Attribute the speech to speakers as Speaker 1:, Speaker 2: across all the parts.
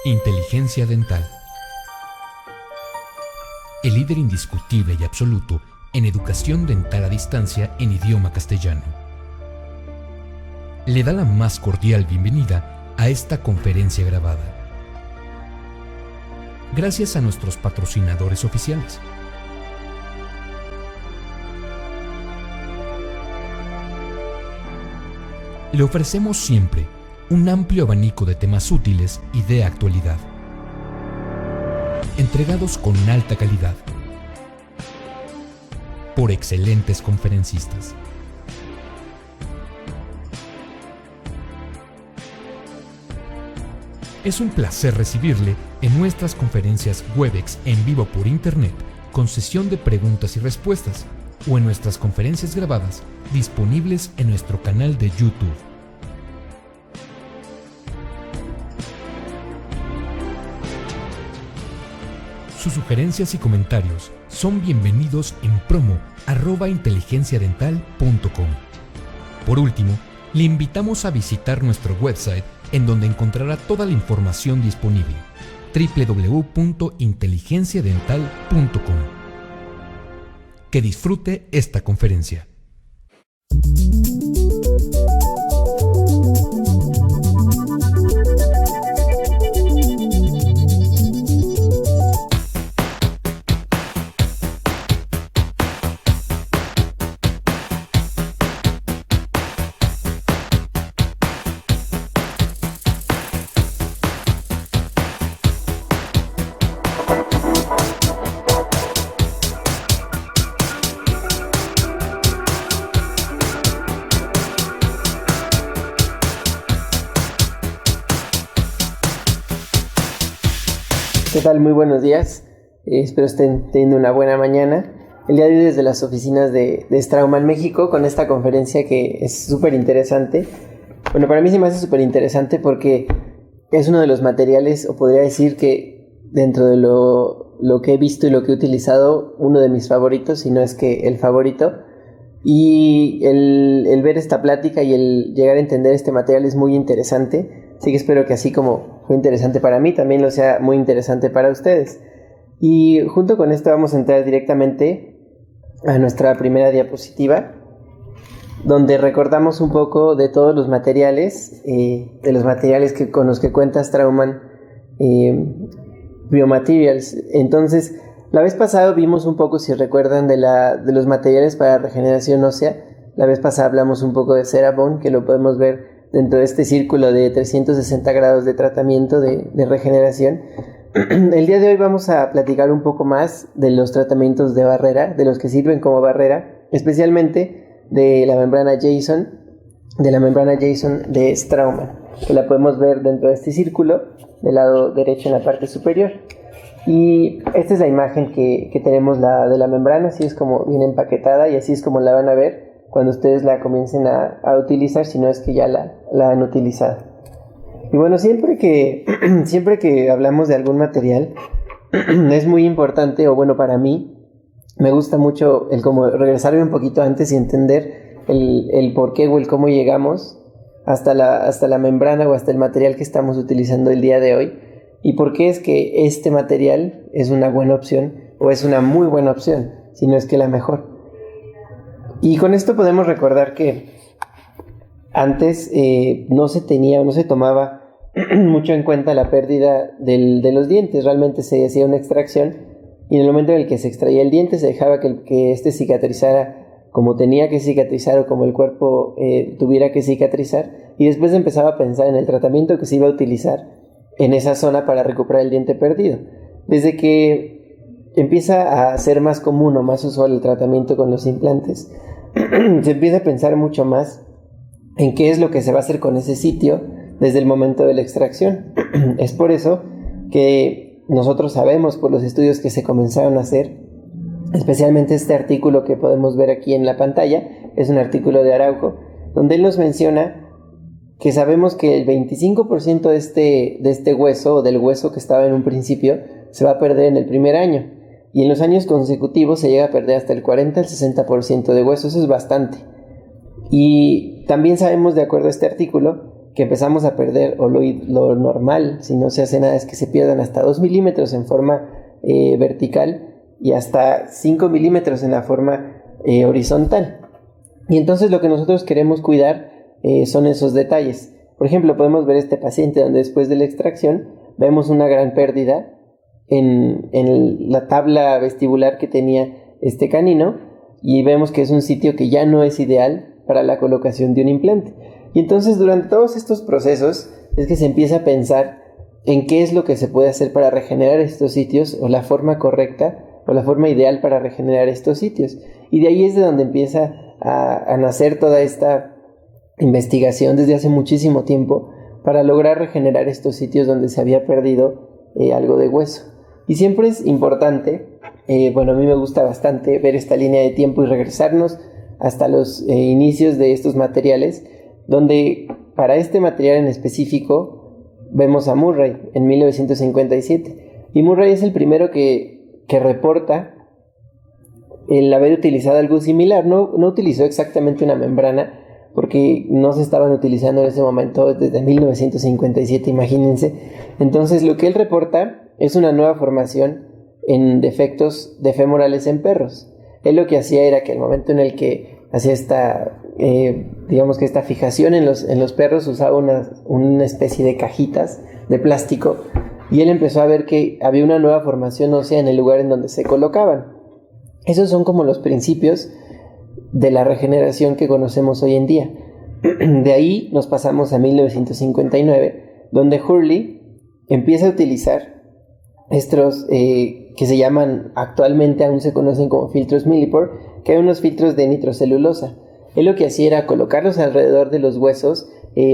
Speaker 1: Inteligencia dental. El líder indiscutible y absoluto en educación dental a distancia en idioma castellano. Le da la más cordial bienvenida a esta conferencia grabada. Gracias a nuestros patrocinadores oficiales. Le ofrecemos siempre un amplio abanico de temas útiles y de actualidad, entregados con alta calidad, por excelentes conferencistas. Es un placer recibirle en nuestras conferencias Webex en vivo por Internet, con sesión de preguntas y respuestas, o en nuestras conferencias grabadas, disponibles en nuestro canal de YouTube. Sus sugerencias y comentarios son bienvenidos en promo@inteligenciadental.com. Por último, le invitamos a visitar nuestro website, en donde encontrará toda la información disponible: www.inteligenciadental.com. Que disfrute esta conferencia.
Speaker 2: ¿Qué tal? Muy buenos días. Espero estén teniendo una buena mañana. El día de hoy desde las oficinas de Straumann México, con esta conferencia que es súper interesante. Bueno, para mí sí me hace súper interesante porque es uno de los materiales, o podría decir que dentro de lo que he visto y lo que he utilizado, uno de mis favoritos, si no es que el favorito. Y el ver esta plática y el llegar a entender este material es muy interesante. Así que espero que así como fue interesante para mí, también lo sea muy interesante para ustedes. Y junto con esto vamos a entrar directamente a nuestra primera diapositiva, donde recordamos un poco de todos los materiales, con los que cuenta Straumann Biomaterials. Entonces, la vez pasada vimos un poco, si recuerdan, de los materiales para regeneración ósea. La vez pasada hablamos un poco de CeraBone, que lo podemos ver dentro de este círculo de 360 grados de tratamiento de regeneración. El día de hoy vamos a platicar un poco más de los tratamientos de barrera, de los que sirven como barrera, especialmente de la membrana Jason de Straumann, que la podemos ver dentro de este círculo, del lado derecho en la parte superior. Y esta es la imagen que tenemos de la membrana, así es como viene empaquetada y así es como la van a ver cuando ustedes la comiencen a utilizar, si no es que ya la han utilizado. Y bueno, siempre que hablamos de algún material, es muy importante, o bueno, para mí, me gusta mucho el como regresarme un poquito antes y entender el por qué o el cómo llegamos hasta la membrana o hasta el material que estamos utilizando el día de hoy, y por qué es que este material es una buena opción, o es una muy buena opción, si no es que la mejor. Y con esto podemos recordar que antes no se tomaba mucho en cuenta la pérdida de los dientes. Realmente se hacía una extracción y en el momento en el que se extraía el diente se dejaba que este cicatrizara como tenía que cicatrizar o como el cuerpo tuviera que cicatrizar, y después empezaba a pensar en el tratamiento que se iba a utilizar en esa zona para recuperar el diente perdido. Desde que empieza a ser más común o más usual el tratamiento con los implantes, se empieza a pensar mucho más en qué es lo que se va a hacer con ese sitio desde el momento de la extracción. Es por eso que nosotros sabemos, por los estudios que se comenzaron a hacer, especialmente este artículo que podemos ver aquí en la pantalla, es un artículo de Araujo, donde él nos menciona que sabemos que el 25% de este hueso, o del hueso que estaba en un principio, se va a perder en el primer año. Y en los años consecutivos se llega a perder hasta el 40 al 60% de hueso. Eso es bastante. Y también sabemos, de acuerdo a este artículo, que empezamos a perder, o lo normal, si no se hace nada, es que se pierdan hasta 2 milímetros en forma vertical y hasta 5 milímetros en la forma horizontal. Y entonces lo que nosotros queremos cuidar son esos detalles. Por ejemplo, podemos ver este paciente donde después de la extracción vemos una gran pérdida en la tabla vestibular que tenía este canino, y vemos que es un sitio que ya no es ideal para la colocación de un implante. Y entonces durante todos estos procesos es que se empieza a pensar en qué es lo que se puede hacer para regenerar estos sitios, o la forma correcta o la forma ideal para regenerar estos sitios. Y de ahí es de donde empieza a nacer toda esta investigación desde hace muchísimo tiempo para lograr regenerar estos sitios donde se había perdido algo de hueso. Y siempre es importante, a mí me gusta bastante ver esta línea de tiempo y regresarnos hasta los inicios de estos materiales, donde para este material en específico vemos a Murray en 1957. Y Murray es el primero que reporta el haber utilizado algo similar. No utilizó exactamente una membrana, porque no se estaban utilizando en ese momento desde 1957, imagínense. Entonces lo que él reporta es una nueva formación en defectos de femorales en perros. Él lo que hacía era que al momento en el que hacía esta fijación en los perros, usaba una especie de cajitas de plástico, y él empezó a ver que había una nueva formación ósea en el lugar en donde se colocaban. Esos son como los principios de la regeneración que conocemos hoy en día. De ahí nos pasamos a 1959, donde Hurley empieza a utilizar estos que se llaman, actualmente aún se conocen como filtros Millipore, que hay unos filtros de nitrocelulosa. Él lo que hacía era colocarlos alrededor de los huesos,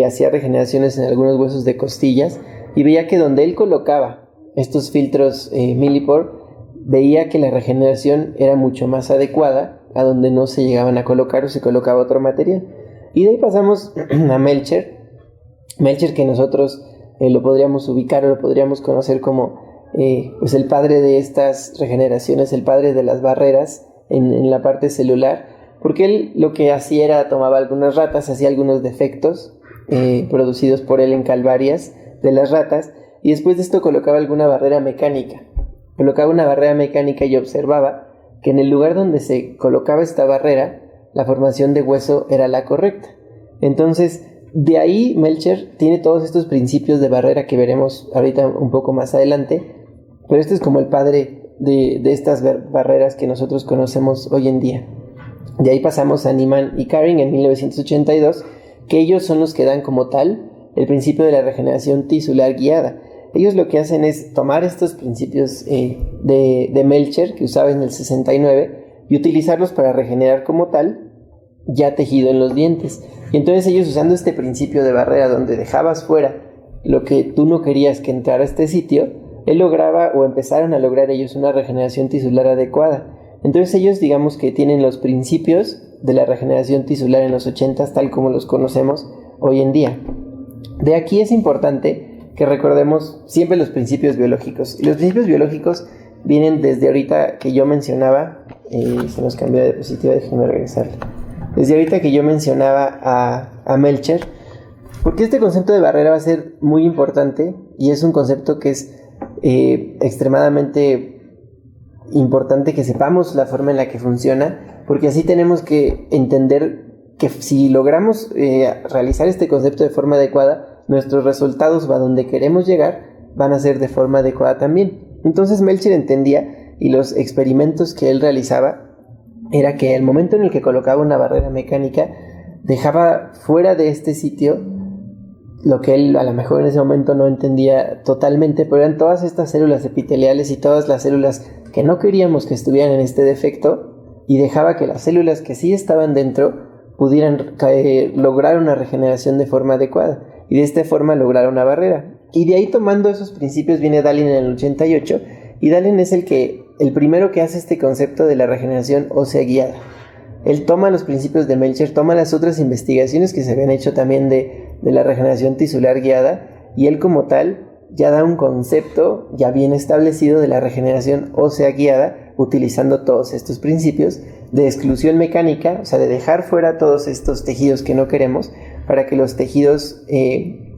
Speaker 2: hacía regeneraciones en algunos huesos de costillas, y veía que donde él colocaba estos filtros Millipore, veía que la regeneración era mucho más adecuada a donde no se llegaban a colocar o se colocaba otro material. Y de ahí pasamos a Melcher, que nosotros lo podríamos ubicar o lo podríamos conocer como el padre de estas regeneraciones, el padre de las barreras en la parte celular, porque él lo que hacía era tomaba algunas ratas, hacía algunos defectos producidos por él en calvarias de las ratas, y después de esto colocaba alguna barrera mecánica. Colocaba una barrera mecánica y observaba que en el lugar donde se colocaba esta barrera, la formación de hueso era la correcta. Entonces, de ahí Melcher tiene todos estos principios de barrera que veremos ahorita un poco más adelante, pero este es como el padre de estas barreras que nosotros conocemos hoy en día. De ahí pasamos a Niemann y Karin en 1982, que ellos son los que dan como tal el principio de la regeneración tisular guiada. Ellos lo que hacen es tomar estos principios de Melcher, que usaba en el 69, y utilizarlos para regenerar como tal ya tejido en los dientes. Y entonces ellos, usando este principio de barrera donde dejabas fuera lo que tú no querías que entrara a este sitio, él lograba, o empezaron a lograr ellos, una regeneración tisular adecuada. Entonces ellos, digamos que tienen los principios de la regeneración tisular en los 80s, tal como los conocemos hoy en día. De aquí es importante que recordemos siempre los principios biológicos. Y los principios biológicos vienen desde ahorita que yo mencionaba, se nos cambió de diapositiva, déjenme regresarle. Desde ahorita que yo mencionaba a Melcher, porque este concepto de barrera va a ser muy importante, y es un concepto que es extremadamente importante que sepamos la forma en la que funciona, porque así tenemos que entender que si logramos realizar este concepto de forma adecuada, nuestros resultados a donde queremos llegar van a ser de forma adecuada también. Entonces Melcher entendía, y los experimentos que él realizaba, era que el momento en el que colocaba una barrera mecánica, dejaba fuera de este sitio lo que él a lo mejor en ese momento no entendía totalmente, pero eran todas estas células epiteliales y todas las células que no queríamos que estuvieran en este defecto, y dejaba que las células que sí estaban dentro pudieran lograr una regeneración de forma adecuada, y de esta forma lograr una barrera. Y de ahí, tomando esos principios, viene Dahlin en el 88, y Dahlin es el primero que hace este concepto de la regeneración ósea guiada. Él toma los principios de Melcher, toma las otras investigaciones que se habían hecho también de la regeneración tisular guiada, y él como tal ya da un concepto ya bien establecido de la regeneración ósea guiada, utilizando todos estos principios de exclusión mecánica, o sea, de dejar fuera todos estos tejidos que no queremos, para que los tejidos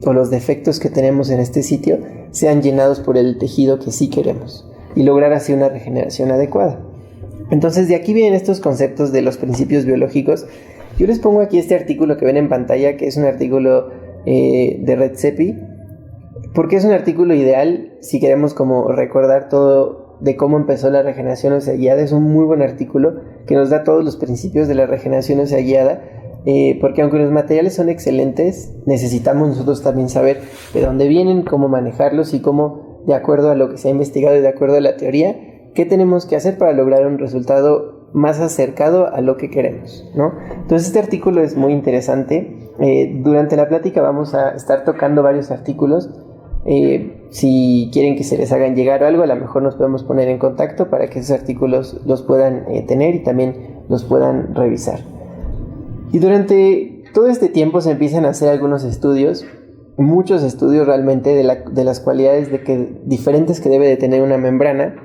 Speaker 2: o los defectos que tenemos en este sitio sean llenados por el tejido que sí queremos y lograr así una regeneración adecuada. Entonces de aquí vienen estos conceptos de los principios biológicos. Yo les pongo aquí este artículo que ven en pantalla, que es un artículo de Redzepi, porque es un artículo ideal si queremos como recordar todo de cómo empezó la regeneración ósea guiada. Es un muy buen artículo que nos da todos los principios de la regeneración ósea guiada, porque aunque los materiales son excelentes, necesitamos nosotros también saber de dónde vienen, cómo manejarlos y cómo, de acuerdo a lo que se ha investigado y de acuerdo a la teoría, qué tenemos que hacer para lograr un resultado más acercado a lo que queremos, ¿no? Entonces este artículo es muy interesante. Durante la plática vamos a estar tocando varios artículos. Si quieren que se les hagan llegar algo, a lo mejor nos podemos poner en contacto para que esos artículos los puedan tener y también los puedan revisar. Y durante todo este tiempo se empiezan a hacer algunos estudios, muchos estudios realmente de las cualidades diferentes que debe de tener una membrana.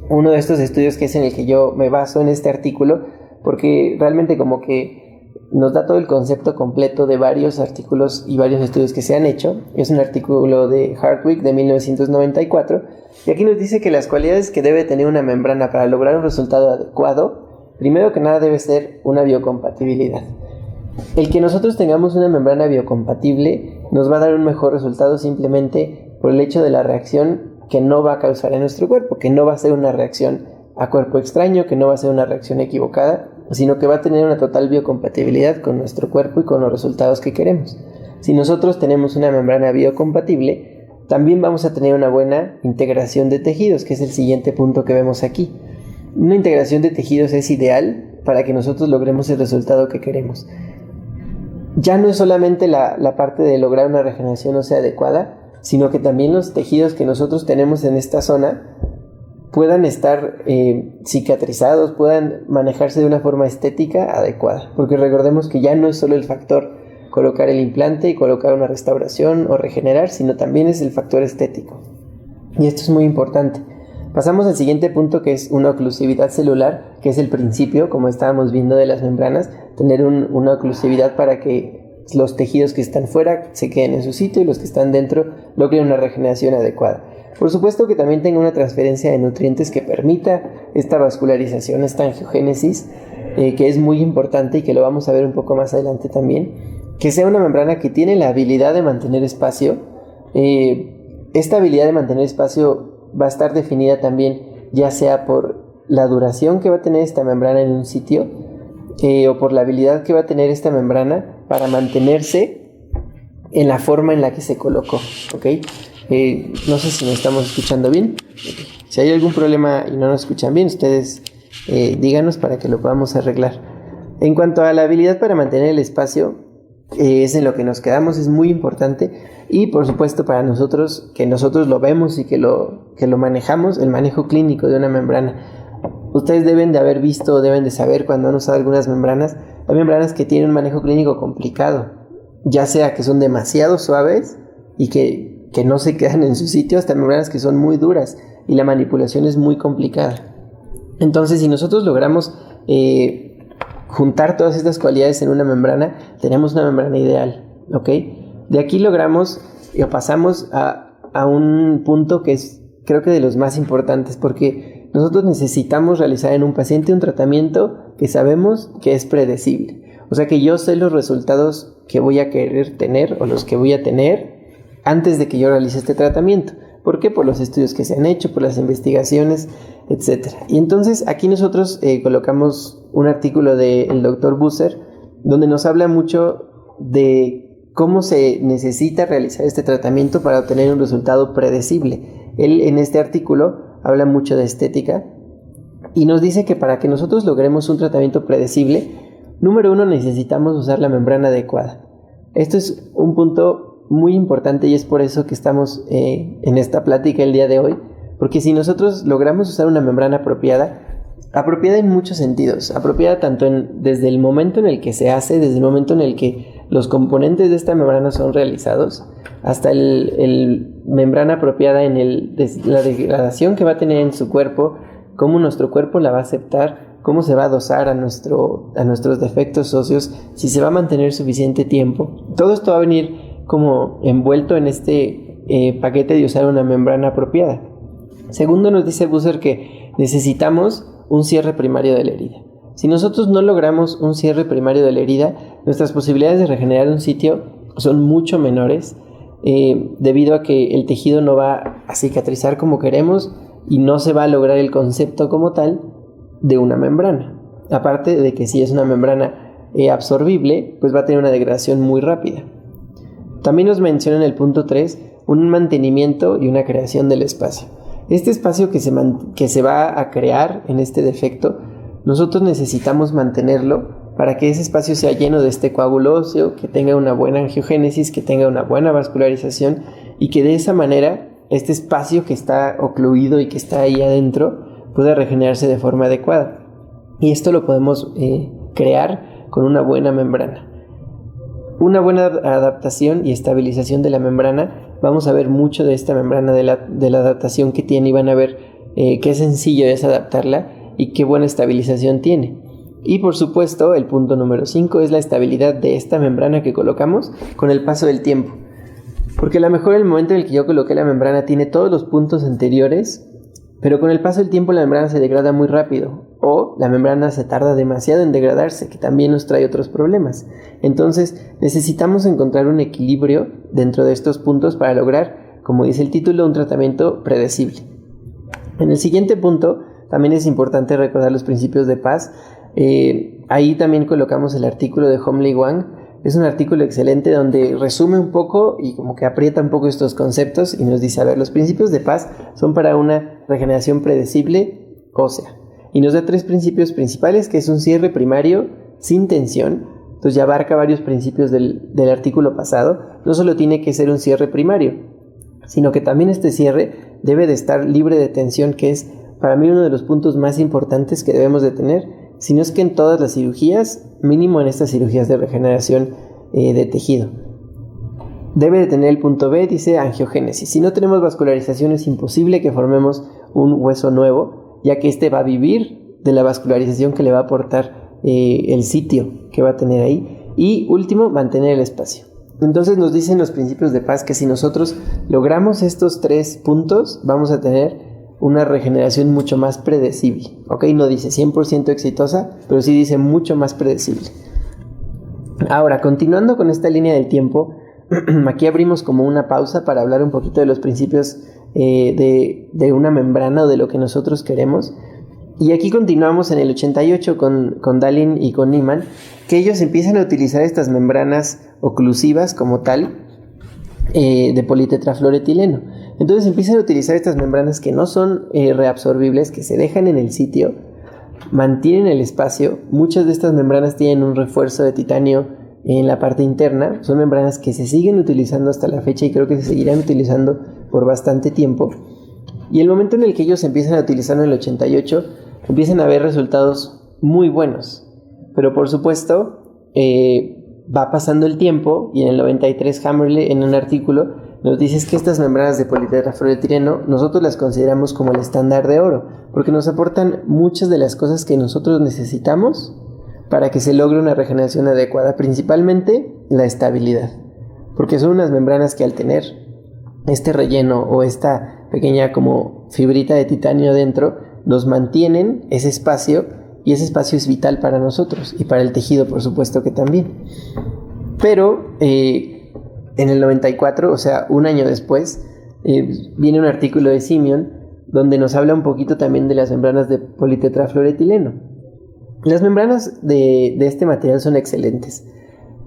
Speaker 2: Uno de estos estudios que es en el que yo me baso en este artículo, porque realmente como que nos da todo el concepto completo de varios artículos y varios estudios que se han hecho. Es un artículo de Hardwick de 1994, y aquí nos dice que las cualidades que debe tener una membrana para lograr un resultado adecuado, primero que nada debe ser una biocompatibilidad. El que nosotros tengamos una membrana biocompatible nos va a dar un mejor resultado simplemente por el hecho de la reacción que no va a causar en nuestro cuerpo, que no va a ser una reacción a cuerpo extraño, que no va a ser una reacción equivocada, sino que va a tener una total biocompatibilidad con nuestro cuerpo y con los resultados que queremos. Si nosotros tenemos una membrana biocompatible, también vamos a tener una buena integración de tejidos, que es el siguiente punto que vemos aquí. Una integración de tejidos es ideal para que nosotros logremos el resultado que queremos. Ya no es solamente la parte de lograr una regeneración ósea adecuada, sino que también los tejidos que nosotros tenemos en esta zona puedan estar cicatrizados, puedan manejarse de una forma estética adecuada. Porque recordemos que ya no es solo el factor colocar el implante y colocar una restauración o regenerar, sino también es el factor estético. Y esto es muy importante. Pasamos al siguiente punto, que es una oclusividad celular, que es el principio, como estábamos viendo, de las membranas, tener una oclusividad para que los tejidos que están fuera se queden en su sitio y los que están dentro logren una regeneración adecuada. Por supuesto que también tenga una transferencia de nutrientes que permita esta vascularización, esta angiogénesis, que es muy importante y que lo vamos a ver un poco más adelante también. Que sea una membrana que tiene la habilidad de mantener espacio. Esta habilidad de mantener espacio va a estar definida también ya sea por la duración que va a tener esta membrana en un sitio o por la habilidad que va a tener esta membrana para mantenerse en la forma en la que se colocó, ¿ok? No sé si nos estamos escuchando bien. Si hay algún problema y no nos escuchan bien, ustedes díganos para que lo podamos arreglar. En cuanto a la habilidad para mantener el espacio, es en lo que nos quedamos, es muy importante. Y por supuesto para nosotros, que nosotros lo vemos y que lo manejamos, el manejo clínico de una membrana. Ustedes deben de haber visto, deben de saber cuando han usado algunas membranas. Hay membranas que tienen un manejo clínico complicado, ya sea que son demasiado suaves y que no se quedan en su sitio, hasta membranas que son muy duras y la manipulación es muy complicada. Entonces, si nosotros logramos juntar todas estas cualidades en una membrana, tenemos una membrana ideal, ¿ok? De aquí logramos o pasamos a un punto que es, creo que de los más importantes, porque nosotros necesitamos realizar en un paciente un tratamiento que sabemos que es predecible. O sea que yo sé los resultados que voy a querer tener o los que voy a tener antes de que yo realice este tratamiento. ¿Por qué? Por los estudios que se han hecho, por las investigaciones, etc. Y entonces aquí nosotros colocamos un artículo del Dr. Busser, donde nos habla mucho de cómo se necesita realizar este tratamiento para obtener un resultado predecible. Él en este artículo habla mucho de estética y nos dice que para que nosotros logremos un tratamiento predecible, número uno, necesitamos usar la membrana adecuada. Esto es un punto muy importante y es por eso que estamos en esta plática el día de hoy, porque si nosotros logramos usar una membrana apropiada en muchos sentidos, apropiada tanto desde el momento en el que se hace, desde el momento en el que los componentes de esta membrana son realizados, hasta el membrana apropiada en la degradación que va a tener en su cuerpo, cómo nuestro cuerpo la va a aceptar, cómo se va a dosar a nuestros defectos óseos, si se va a mantener suficiente tiempo. Todo esto va a venir como envuelto en este paquete de usar una membrana apropiada. Segundo, nos dice Busser que necesitamos un cierre primario de la herida. Si nosotros no logramos un cierre primario de la herida, nuestras posibilidades de regenerar un sitio son mucho menores, debido a que el tejido no va a cicatrizar como queremos y no se va a lograr el concepto como tal de una membrana. Aparte de que si es una membrana absorbible, pues va a tener una degradación muy rápida. También nos menciona en el punto 3 un mantenimiento y una creación del espacio. Este espacio que se va a crear en este defecto, nosotros necesitamos mantenerlo para que ese espacio sea lleno de este coágulo óseo, que tenga una buena angiogénesis, que tenga una buena vascularización y que de esa manera este espacio que está ocluido y que está ahí adentro pueda regenerarse de forma adecuada. Y esto lo podemos crear con una buena membrana. Una buena adaptación y estabilización de la membrana. Vamos a ver mucho de esta membrana, de la adaptación que tiene, y van a ver qué sencillo es adaptarla y qué buena estabilización tiene. Y por supuesto, el punto número 5 es la estabilidad de esta membrana que colocamos con el paso del tiempo. Porque a lo mejor el momento en el que yo coloqué la membrana tiene todos los puntos anteriores, pero con el paso del tiempo la membrana se degrada muy rápido, o la membrana se tarda demasiado en degradarse, que también nos trae otros problemas. Entonces necesitamos encontrar un equilibrio dentro de estos puntos para lograr, como dice el título, un tratamiento predecible. En el siguiente punto también es importante recordar los principios de paz. Ahí también colocamos el artículo de Homley Wang. Es un artículo excelente donde resume un poco y como que aprieta un poco estos conceptos y nos dice, a ver, los principios de paz son para una regeneración predecible ósea. Y nos da 3 principios principales, que es un cierre primario sin tensión. Entonces ya abarca varios principios del artículo pasado. No solo tiene que ser un cierre primario, sino que también este cierre debe de estar libre de tensión, que es para mí uno de los puntos más importantes que debemos de tener, si no es que en todas las cirugías, mínimo en estas cirugías de regeneración de tejido. Debe de tener el punto B, dice angiogénesis. Si no tenemos vascularización es imposible que formemos un hueso nuevo, ya que este va a vivir de la vascularización que le va a aportar el sitio que va a tener ahí. Y último, mantener el espacio. Entonces nos dicen los principios de paz que si nosotros logramos estos 3 puntos, vamos a tener una regeneración mucho más predecible. Ok, no dice 100% exitosa, pero sí dice mucho más predecible. Ahora, continuando con esta línea del tiempo, aquí abrimos como una pausa para hablar un poquito de los principios de una membrana o de lo que nosotros queremos. Y aquí continuamos en el 88 con Dahlin y con Niemann, que ellos empiezan a utilizar estas membranas oclusivas como tal, de politetrafluoretileno. Entonces empiezan a utilizar estas membranas que no son reabsorbibles, que se dejan en el sitio, mantienen el espacio. Muchas de estas membranas tienen un refuerzo de titanio en la parte interna. Son membranas que se siguen utilizando hasta la fecha y creo que se seguirán utilizando por bastante tiempo. Y el momento en el que ellos empiezan a utilizarlo en el 88, empiezan a ver resultados muy buenos. Pero por supuesto, va pasando el tiempo y en el 93 Hammerle, en un artículo, nos dice que estas membranas de politetrafluoretileno nosotros las consideramos como el estándar de oro, porque nos aportan muchas de las cosas que nosotros necesitamos para que se logre una regeneración adecuada, principalmente la estabilidad, porque son unas membranas que al tener este relleno o esta pequeña como fibrita de titanio dentro, nos mantienen ese espacio, y ese espacio es vital para nosotros y para el tejido, por supuesto que también. Pero en el 94, o sea, un año después, viene un artículo de Simeon donde nos habla un poquito también de las membranas de politetrafluoretileno. Las membranas de este material son excelentes,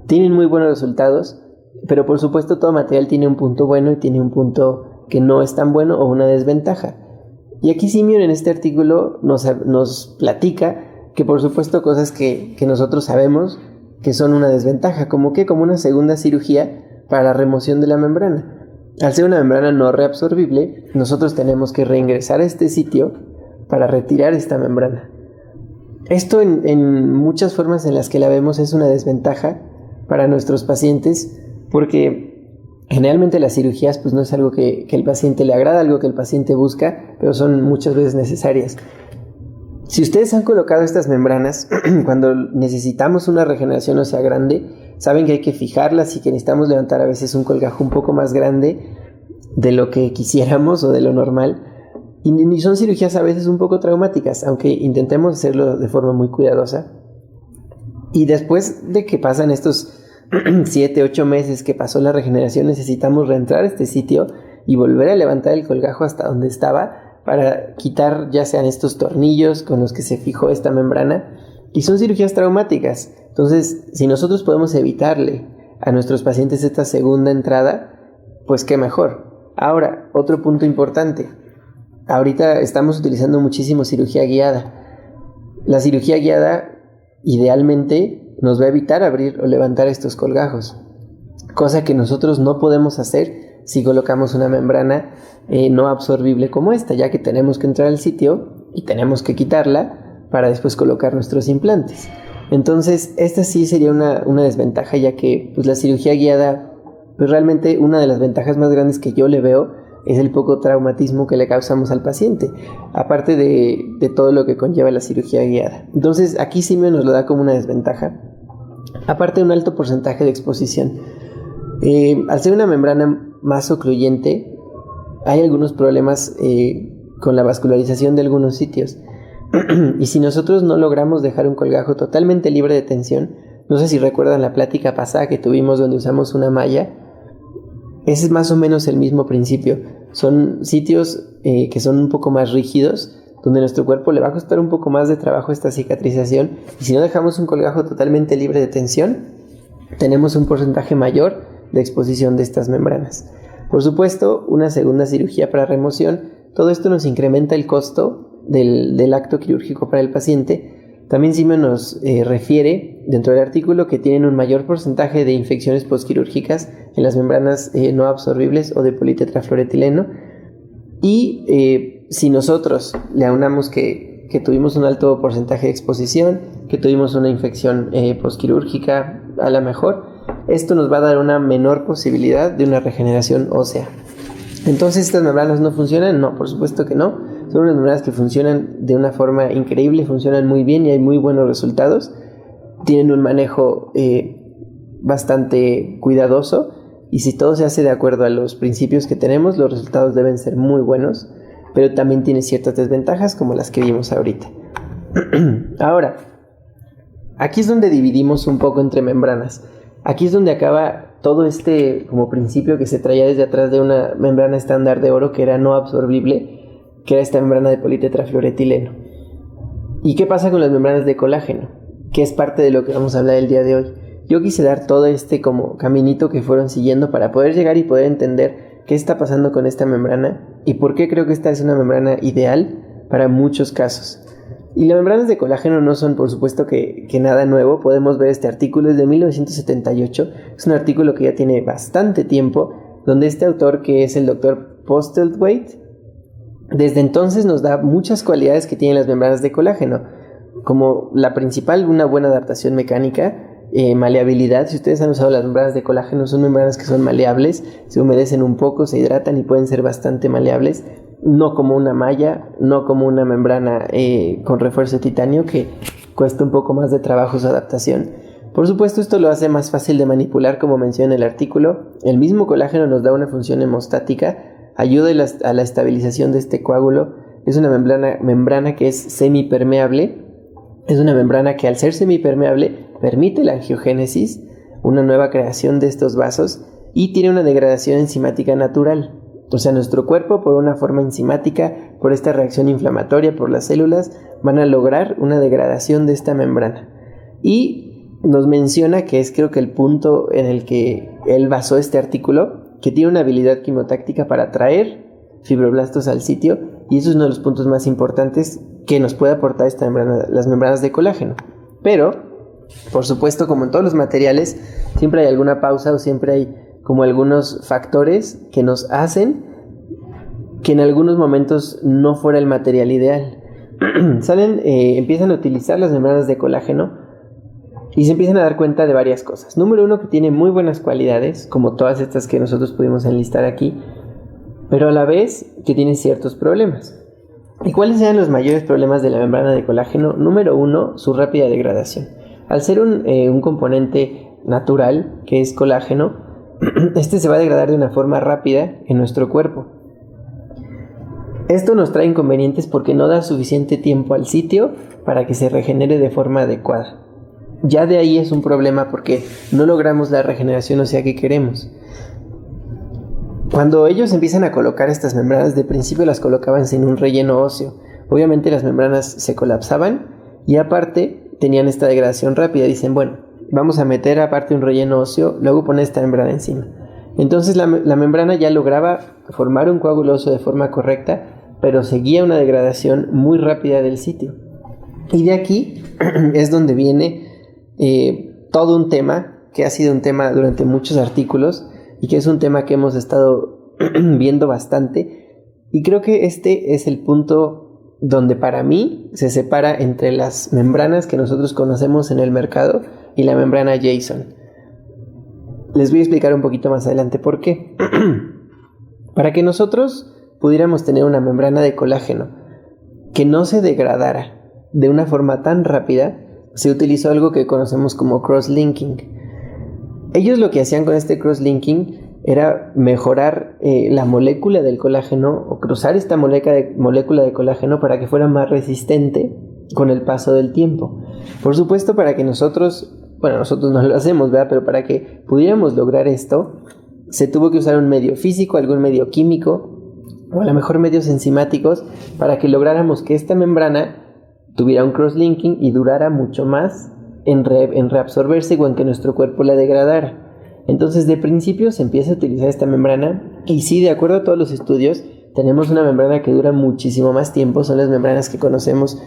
Speaker 2: tienen muy buenos resultados, pero por supuesto todo material tiene un punto bueno y tiene un punto que no es tan bueno o una desventaja. Y aquí Simeon en este artículo nos platica que por supuesto cosas que nosotros sabemos que son una desventaja, como una segunda cirugía para la remoción de la membrana. Al ser una membrana no reabsorbible, nosotros tenemos que reingresar a este sitio para retirar esta membrana. Esto en muchas formas en las que la vemos es una desventaja para nuestros pacientes, porque generalmente las cirugías pues no es algo que el paciente le agrada, algo que el paciente busca, pero son muchas veces necesarias. Si ustedes han colocado estas membranas, cuando necesitamos una regeneración ósea grande, saben que hay que fijarlas y que necesitamos levantar a veces un colgajo un poco más grande de lo que quisiéramos o de lo normal. Y son cirugías a veces un poco traumáticas, aunque intentemos hacerlo de forma muy cuidadosa. Y después de que pasan estos 7, 8 meses que pasó la regeneración, necesitamos reentrar a este sitio y volver a levantar el colgajo hasta donde estaba para quitar ya sean estos tornillos con los que se fijó esta membrana. Y son cirugías traumáticas. Entonces, si nosotros podemos evitarle a nuestros pacientes esta segunda entrada, pues qué mejor. Ahora, otro punto importante. Ahorita estamos utilizando muchísimo cirugía guiada. La cirugía guiada idealmente nos va a evitar abrir o levantar estos colgajos, cosa que nosotros no podemos hacer si colocamos una membrana no absorbible como esta, ya que tenemos que entrar al sitio y tenemos que quitarla para después colocar nuestros implantes. Entonces, esta sí sería una desventaja, ya que pues, la cirugía guiada, pues realmente una de las ventajas más grandes que yo le veo es el poco traumatismo que le causamos al paciente, aparte de todo lo que conlleva la cirugía guiada. Entonces, aquí sí nos lo da como una desventaja, aparte de un alto porcentaje de exposición. Al ser una membrana más ocluyente, hay algunos problemas con la vascularización de algunos sitios. Y si nosotros no logramos dejar un colgajo totalmente libre de tensión, no sé si recuerdan la plática pasada que tuvimos donde usamos una malla, ese es más o menos el mismo principio. Son sitios que son un poco más rígidos, donde nuestro cuerpo le va a costar un poco más de trabajo esta cicatrización, y si no dejamos un colgajo totalmente libre de tensión, tenemos un porcentaje mayor de exposición de estas membranas. Por supuesto, una segunda cirugía para remoción, todo esto nos incrementa el costo del acto quirúrgico para el paciente. También Simon nos refiere dentro del artículo que tienen un mayor porcentaje de infecciones postquirúrgicas en las membranas no absorbibles o de politetrafluoretileno. Y si nosotros le aunamos que tuvimos un alto porcentaje de exposición, que tuvimos una infección postquirúrgica, a lo mejor, esto nos va a dar una menor posibilidad de una regeneración ósea. Entonces, ¿estas membranas no funcionan? No, por supuesto que no. Son unas membranas que funcionan de una forma increíble, funcionan muy bien y hay muy buenos resultados. Tienen un manejo bastante cuidadoso, y si todo se hace de acuerdo a los principios que tenemos, los resultados deben ser muy buenos, pero también tiene ciertas desventajas como las que vimos ahorita. Ahora, aquí es donde dividimos un poco entre membranas. Aquí es donde acaba todo este como principio que se traía desde atrás de una membrana estándar de oro que era no absorbible, que era esta membrana de politetrafluoretileno. ¿Y qué pasa con las membranas de colágeno? Que es parte de lo que vamos a hablar el día de hoy. Yo quise dar todo este como caminito que fueron siguiendo para poder llegar y poder entender qué está pasando con esta membrana y por qué creo que esta es una membrana ideal para muchos casos. Y las membranas de colágeno no son, por supuesto, que nada nuevo. Podemos ver este artículo, es de 1978. Es un artículo que ya tiene bastante tiempo, donde este autor, que es el doctor Postlethwaite, desde entonces nos da muchas cualidades que tienen las membranas de colágeno, como la principal, una buena adaptación mecánica, maleabilidad. Si ustedes han usado las membranas de colágeno, son membranas que son maleables, se humedecen un poco, se hidratan y pueden ser bastante maleables. No como una malla, no como una membrana con refuerzo de titanio que cuesta un poco más de trabajo su adaptación. Por supuesto, esto lo hace más fácil de manipular, como menciona el artículo. El mismo colágeno nos da una función hemostática, ayuda a la estabilización de este coágulo. Es una membrana que es semipermeable. Es una membrana que al ser semipermeable permite la angiogénesis, una nueva creación de estos vasos, y tiene una degradación enzimática natural. O sea, nuestro cuerpo, por una forma enzimática, por esta reacción inflamatoria por las células, van a lograr una degradación de esta membrana. Y nos menciona, que es creo que el punto en el que él basó este artículo, que tiene una habilidad quimiotáctica para atraer fibroblastos al sitio, y eso es uno de los puntos más importantes que nos puede aportar las membranas de colágeno. Pero, por supuesto, como en todos los materiales, siempre hay alguna pausa o siempre hay como algunos factores que nos hacen que en algunos momentos no fuera el material ideal. Empiezan a utilizar las membranas de colágeno y se empiezan a dar cuenta de varias cosas. Número uno, que tiene muy buenas cualidades, como todas estas que nosotros pudimos enlistar aquí, pero a la vez que tiene ciertos problemas. ¿Y cuáles eran los mayores problemas de la membrana de colágeno? Número 1, su rápida degradación. Al ser un componente natural, que es colágeno, este se va a degradar de una forma rápida en nuestro cuerpo. Esto nos trae inconvenientes porque no da suficiente tiempo al sitio para que se regenere de forma adecuada. Ya de ahí es un problema porque no logramos la regeneración ósea que queremos. Cuando ellos empiezan a colocar estas membranas, de principio las colocaban sin un relleno óseo. Obviamente las membranas se colapsaban y aparte tenían esta degradación rápida. Dicen, bueno, vamos a meter aparte un relleno óseo, luego poner esta membrana encima. Entonces la membrana ya lograba formar un coágulo óseo de forma correcta, pero seguía una degradación muy rápida del sitio. Y de aquí es donde viene todo un tema, que ha sido un tema durante muchos artículos, y que es un tema que hemos estado viendo bastante, y creo que este es el punto donde para mí se separa entre las membranas que nosotros conocemos en el mercado y la membrana Jason. Les voy a explicar un poquito más adelante por qué. Para que nosotros pudiéramos tener una membrana de colágeno que no se degradara de una forma tan rápida, se utilizó algo que conocemos como cross-linking. Ellos lo que hacían con este cross-linking era mejorar la molécula del colágeno o cruzar esta molécula de colágeno para que fuera más resistente con el paso del tiempo. Por supuesto, para que nosotros no lo hacemos, ¿verdad? Pero para que pudiéramos lograr esto, se tuvo que usar un medio físico, algún medio químico o a lo mejor medios enzimáticos para que lográramos que esta membrana tuviera un cross-linking y durara mucho más en reabsorberse o en que nuestro cuerpo la degradara. Entonces, de principio se empieza a utilizar esta membrana y sí, de acuerdo a todos los estudios, tenemos una membrana que dura muchísimo más tiempo. Son las membranas que conocemos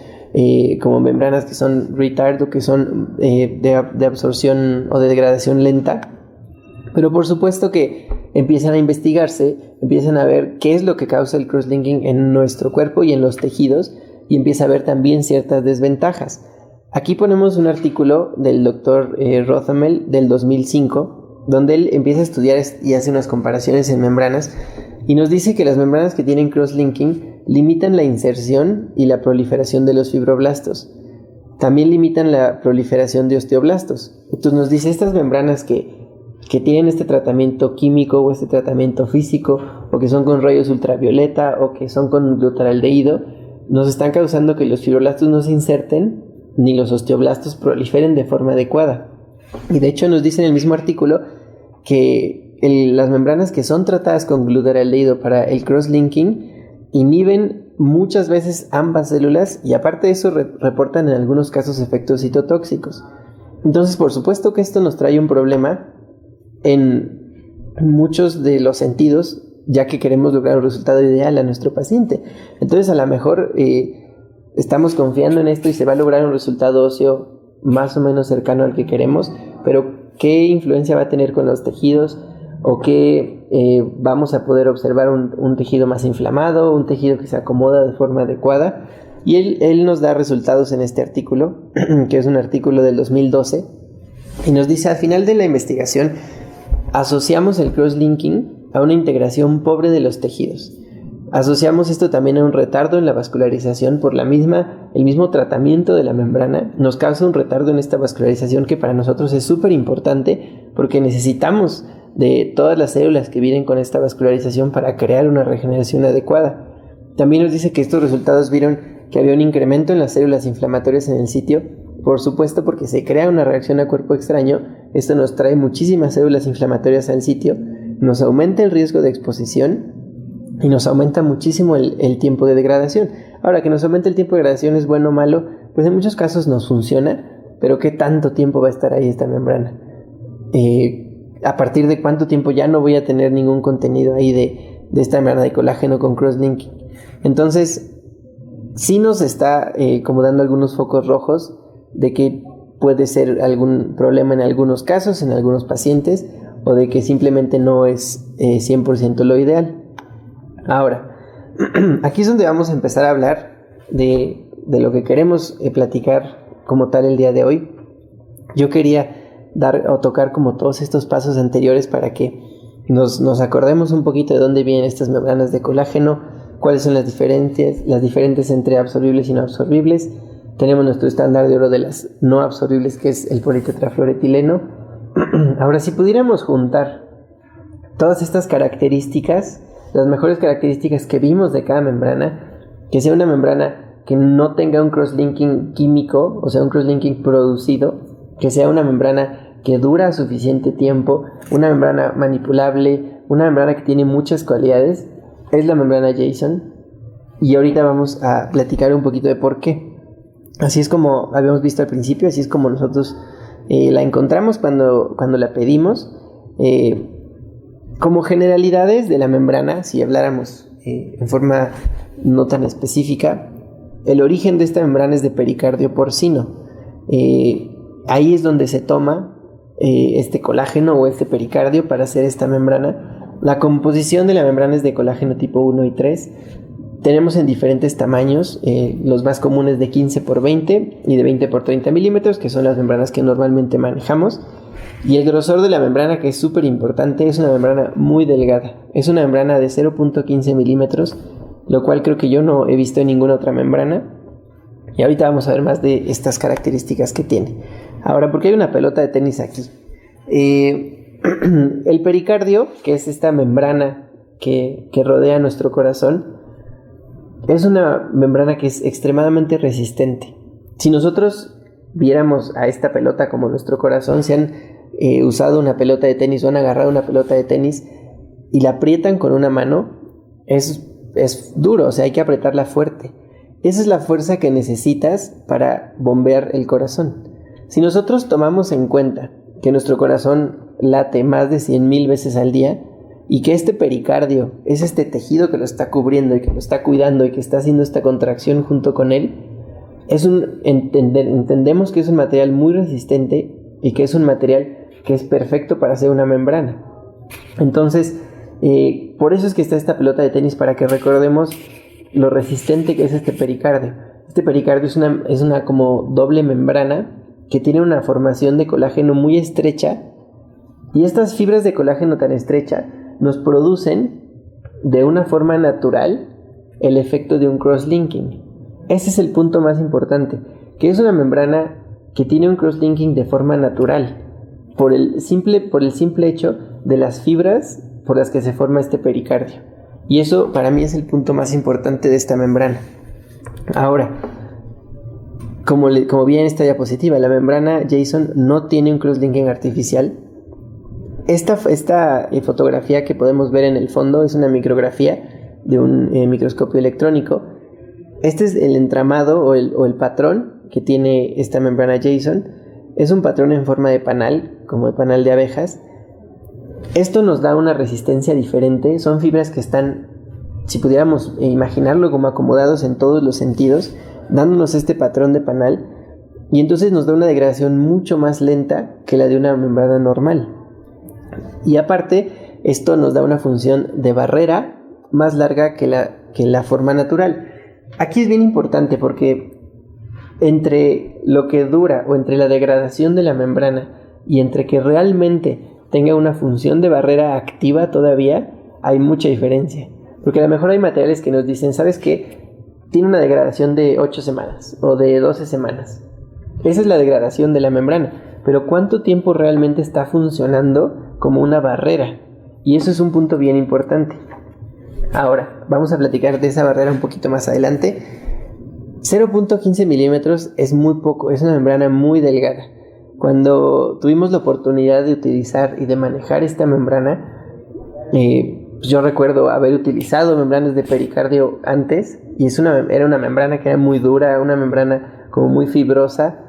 Speaker 2: como membranas que son retard o que son de absorción o de degradación lenta. Pero por supuesto que empiezan a investigarse, empiezan a ver qué es lo que causa el crosslinking en nuestro cuerpo y en los tejidos, y empieza a ver también ciertas desventajas. Aquí ponemos un artículo del Dr. Rothamel del 2005, donde él empieza a estudiar y hace unas comparaciones en membranas, y nos dice que las membranas que tienen crosslinking limitan la inserción y la proliferación de los fibroblastos. También limitan la proliferación de osteoblastos. Entonces nos dice, estas membranas que tienen este tratamiento químico o este tratamiento físico, o que son con rayos ultravioleta o que son con glutaraldehído, nos están causando que los fibroblastos no se inserten ni los osteoblastos proliferen de forma adecuada. Y de hecho nos dice en el mismo artículo que las membranas que son tratadas con glutaraldehído para el crosslinking inhiben muchas veces ambas células, y aparte de eso reportan en algunos casos efectos citotóxicos. Entonces, por supuesto que esto nos trae un problema en muchos de los sentidos, ya que queremos lograr un resultado ideal a nuestro paciente. Entonces, a lo mejor estamos confiando en esto y se va a lograr un resultado óseo más o menos cercano al que queremos, pero ¿qué influencia va a tener con los tejidos? ¿O qué vamos a poder observar un tejido más inflamado, un tejido que se acomoda de forma adecuada? Y él nos da resultados en este artículo, que es un artículo del 2012, y nos dice, al final de la investigación, asociamos el crosslinking a una integración pobre de los tejidos. Asociamos esto también a un retardo en la vascularización por el mismo tratamiento de la membrana. Nos causa un retardo en esta vascularización que para nosotros es súper importante porque necesitamos de todas las células que vienen con esta vascularización para crear una regeneración adecuada. También nos dice que estos resultados vieron que había un incremento en las células inflamatorias en el sitio, por supuesto porque se crea una reacción a cuerpo extraño. Esto nos trae muchísimas células inflamatorias al sitio, nos aumenta el riesgo de exposición y nos aumenta muchísimo el tiempo de degradación. Ahora, que nos aumente el tiempo de degradación es bueno o malo, pues en muchos casos nos funciona, pero ¿qué tanto tiempo va a estar ahí esta membrana? A partir de cuánto tiempo ya no voy a tener ningún contenido ahí de esta membrana de colágeno con crosslinking. Entonces, sí nos está como dando algunos focos rojos de que puede ser algún problema en algunos casos, en algunos pacientes, o de que simplemente no es 100% lo ideal. Ahora, aquí es donde vamos a empezar a hablar de lo que queremos platicar como tal el día de hoy. Yo quería tocar como todos estos pasos anteriores para que nos acordemos un poquito de dónde vienen estas membranas de colágeno, cuáles son las diferentes entre absorbibles y no absorbibles. Tenemos nuestro estándar de oro de las no absorbibles, que es el politetrafluoretileno. Ahora, si pudiéramos juntar todas estas características, las mejores características que vimos de cada membrana, que sea una membrana que no tenga un crosslinking químico, o sea, un crosslinking producido, que sea una membrana que dura suficiente tiempo, una membrana manipulable, una membrana que tiene muchas cualidades, es la membrana Jason. Y ahorita vamos a platicar un poquito de por qué. Así es como habíamos visto al principio, así es como nosotros la encontramos cuando la pedimos. Como generalidades de la membrana, si habláramos en forma no tan específica, el origen de esta membrana es de pericardio porcino. Ahí es donde se toma este colágeno o este pericardio para hacer esta membrana. La composición de la membrana es de colágeno tipo 1 y 3. Tenemos en diferentes tamaños, los más comunes de 15 por 20 y de 20 por 30 milímetros, que son las membranas que normalmente manejamos. Y el grosor de la membrana, que es súper importante, es una membrana muy delgada. Es una membrana de 0.15 milímetros, lo cual creo que yo no he visto en ninguna otra membrana. Y ahorita vamos a ver más de estas características que tiene. Ahora, ¿por qué hay una pelota de tenis aquí? El pericardio, que es esta membrana que rodea nuestro corazón, es una membrana que es extremadamente resistente. Si nosotros viéramos a esta pelota como nuestro corazón, si han usado una pelota de tenis o han agarrado una pelota de tenis y la aprietan con una mano, es duro, o sea, hay que apretarla fuerte. Esa es la fuerza que necesitas para bombear el corazón. Si nosotros tomamos en cuenta que nuestro corazón late más de 100,000 veces al día y que este pericardio es este tejido que lo está cubriendo y que lo está cuidando y que está haciendo esta contracción junto con él, entendemos que es un material muy resistente y que es un material que es perfecto para hacer una membrana. Entonces, por eso es que está esta pelota de tenis, para que recordemos lo resistente que es este pericardio. Este pericardio es una como doble membrana que tiene una formación de colágeno muy estrecha, y estas fibras de colágeno tan estrecha nos producen de una forma natural el efecto de un crosslinking. Ese es el punto más importante, que es una membrana que tiene un crosslinking de forma natural, por el simple hecho de las fibras por las que se forma este pericardio. Y eso para mí es el punto más importante de esta membrana. Ahora, como vi en esta diapositiva, la membrana Jason no tiene un crosslinking artificial. Esta fotografía que podemos ver en el fondo es una micrografía de un microscopio electrónico. Este es el entramado o el patrón que tiene esta membrana Jason. Es un patrón en forma de panal, como de panal de abejas. Esto nos da una resistencia diferente. Son fibras que están, si pudiéramos imaginarlo, como acomodados en todos los sentidos, dándonos este patrón de panal, y entonces nos da una degradación mucho más lenta que la de una membrana normal. Y aparte, esto nos da una función de barrera más larga que la forma natural. Aquí es bien importante porque entre lo que dura o entre la degradación de la membrana y entre que realmente tenga una función de barrera activa todavía, hay mucha diferencia. Porque a lo mejor hay materiales que nos dicen, ¿sabes qué? Tiene una degradación de 8 semanas o de 12 semanas. Esa es la degradación de la membrana. Pero ¿cuánto tiempo realmente está funcionando como una barrera? Y eso es un punto bien importante. Ahora, vamos a platicar de esa barrera un poquito más adelante. 0.15 milímetros es muy poco, es una membrana muy delgada. Cuando tuvimos la oportunidad de utilizar y de manejar esta membrana, yo recuerdo haber utilizado membranas de pericardio antes, y era una membrana que era muy dura, una membrana como muy fibrosa,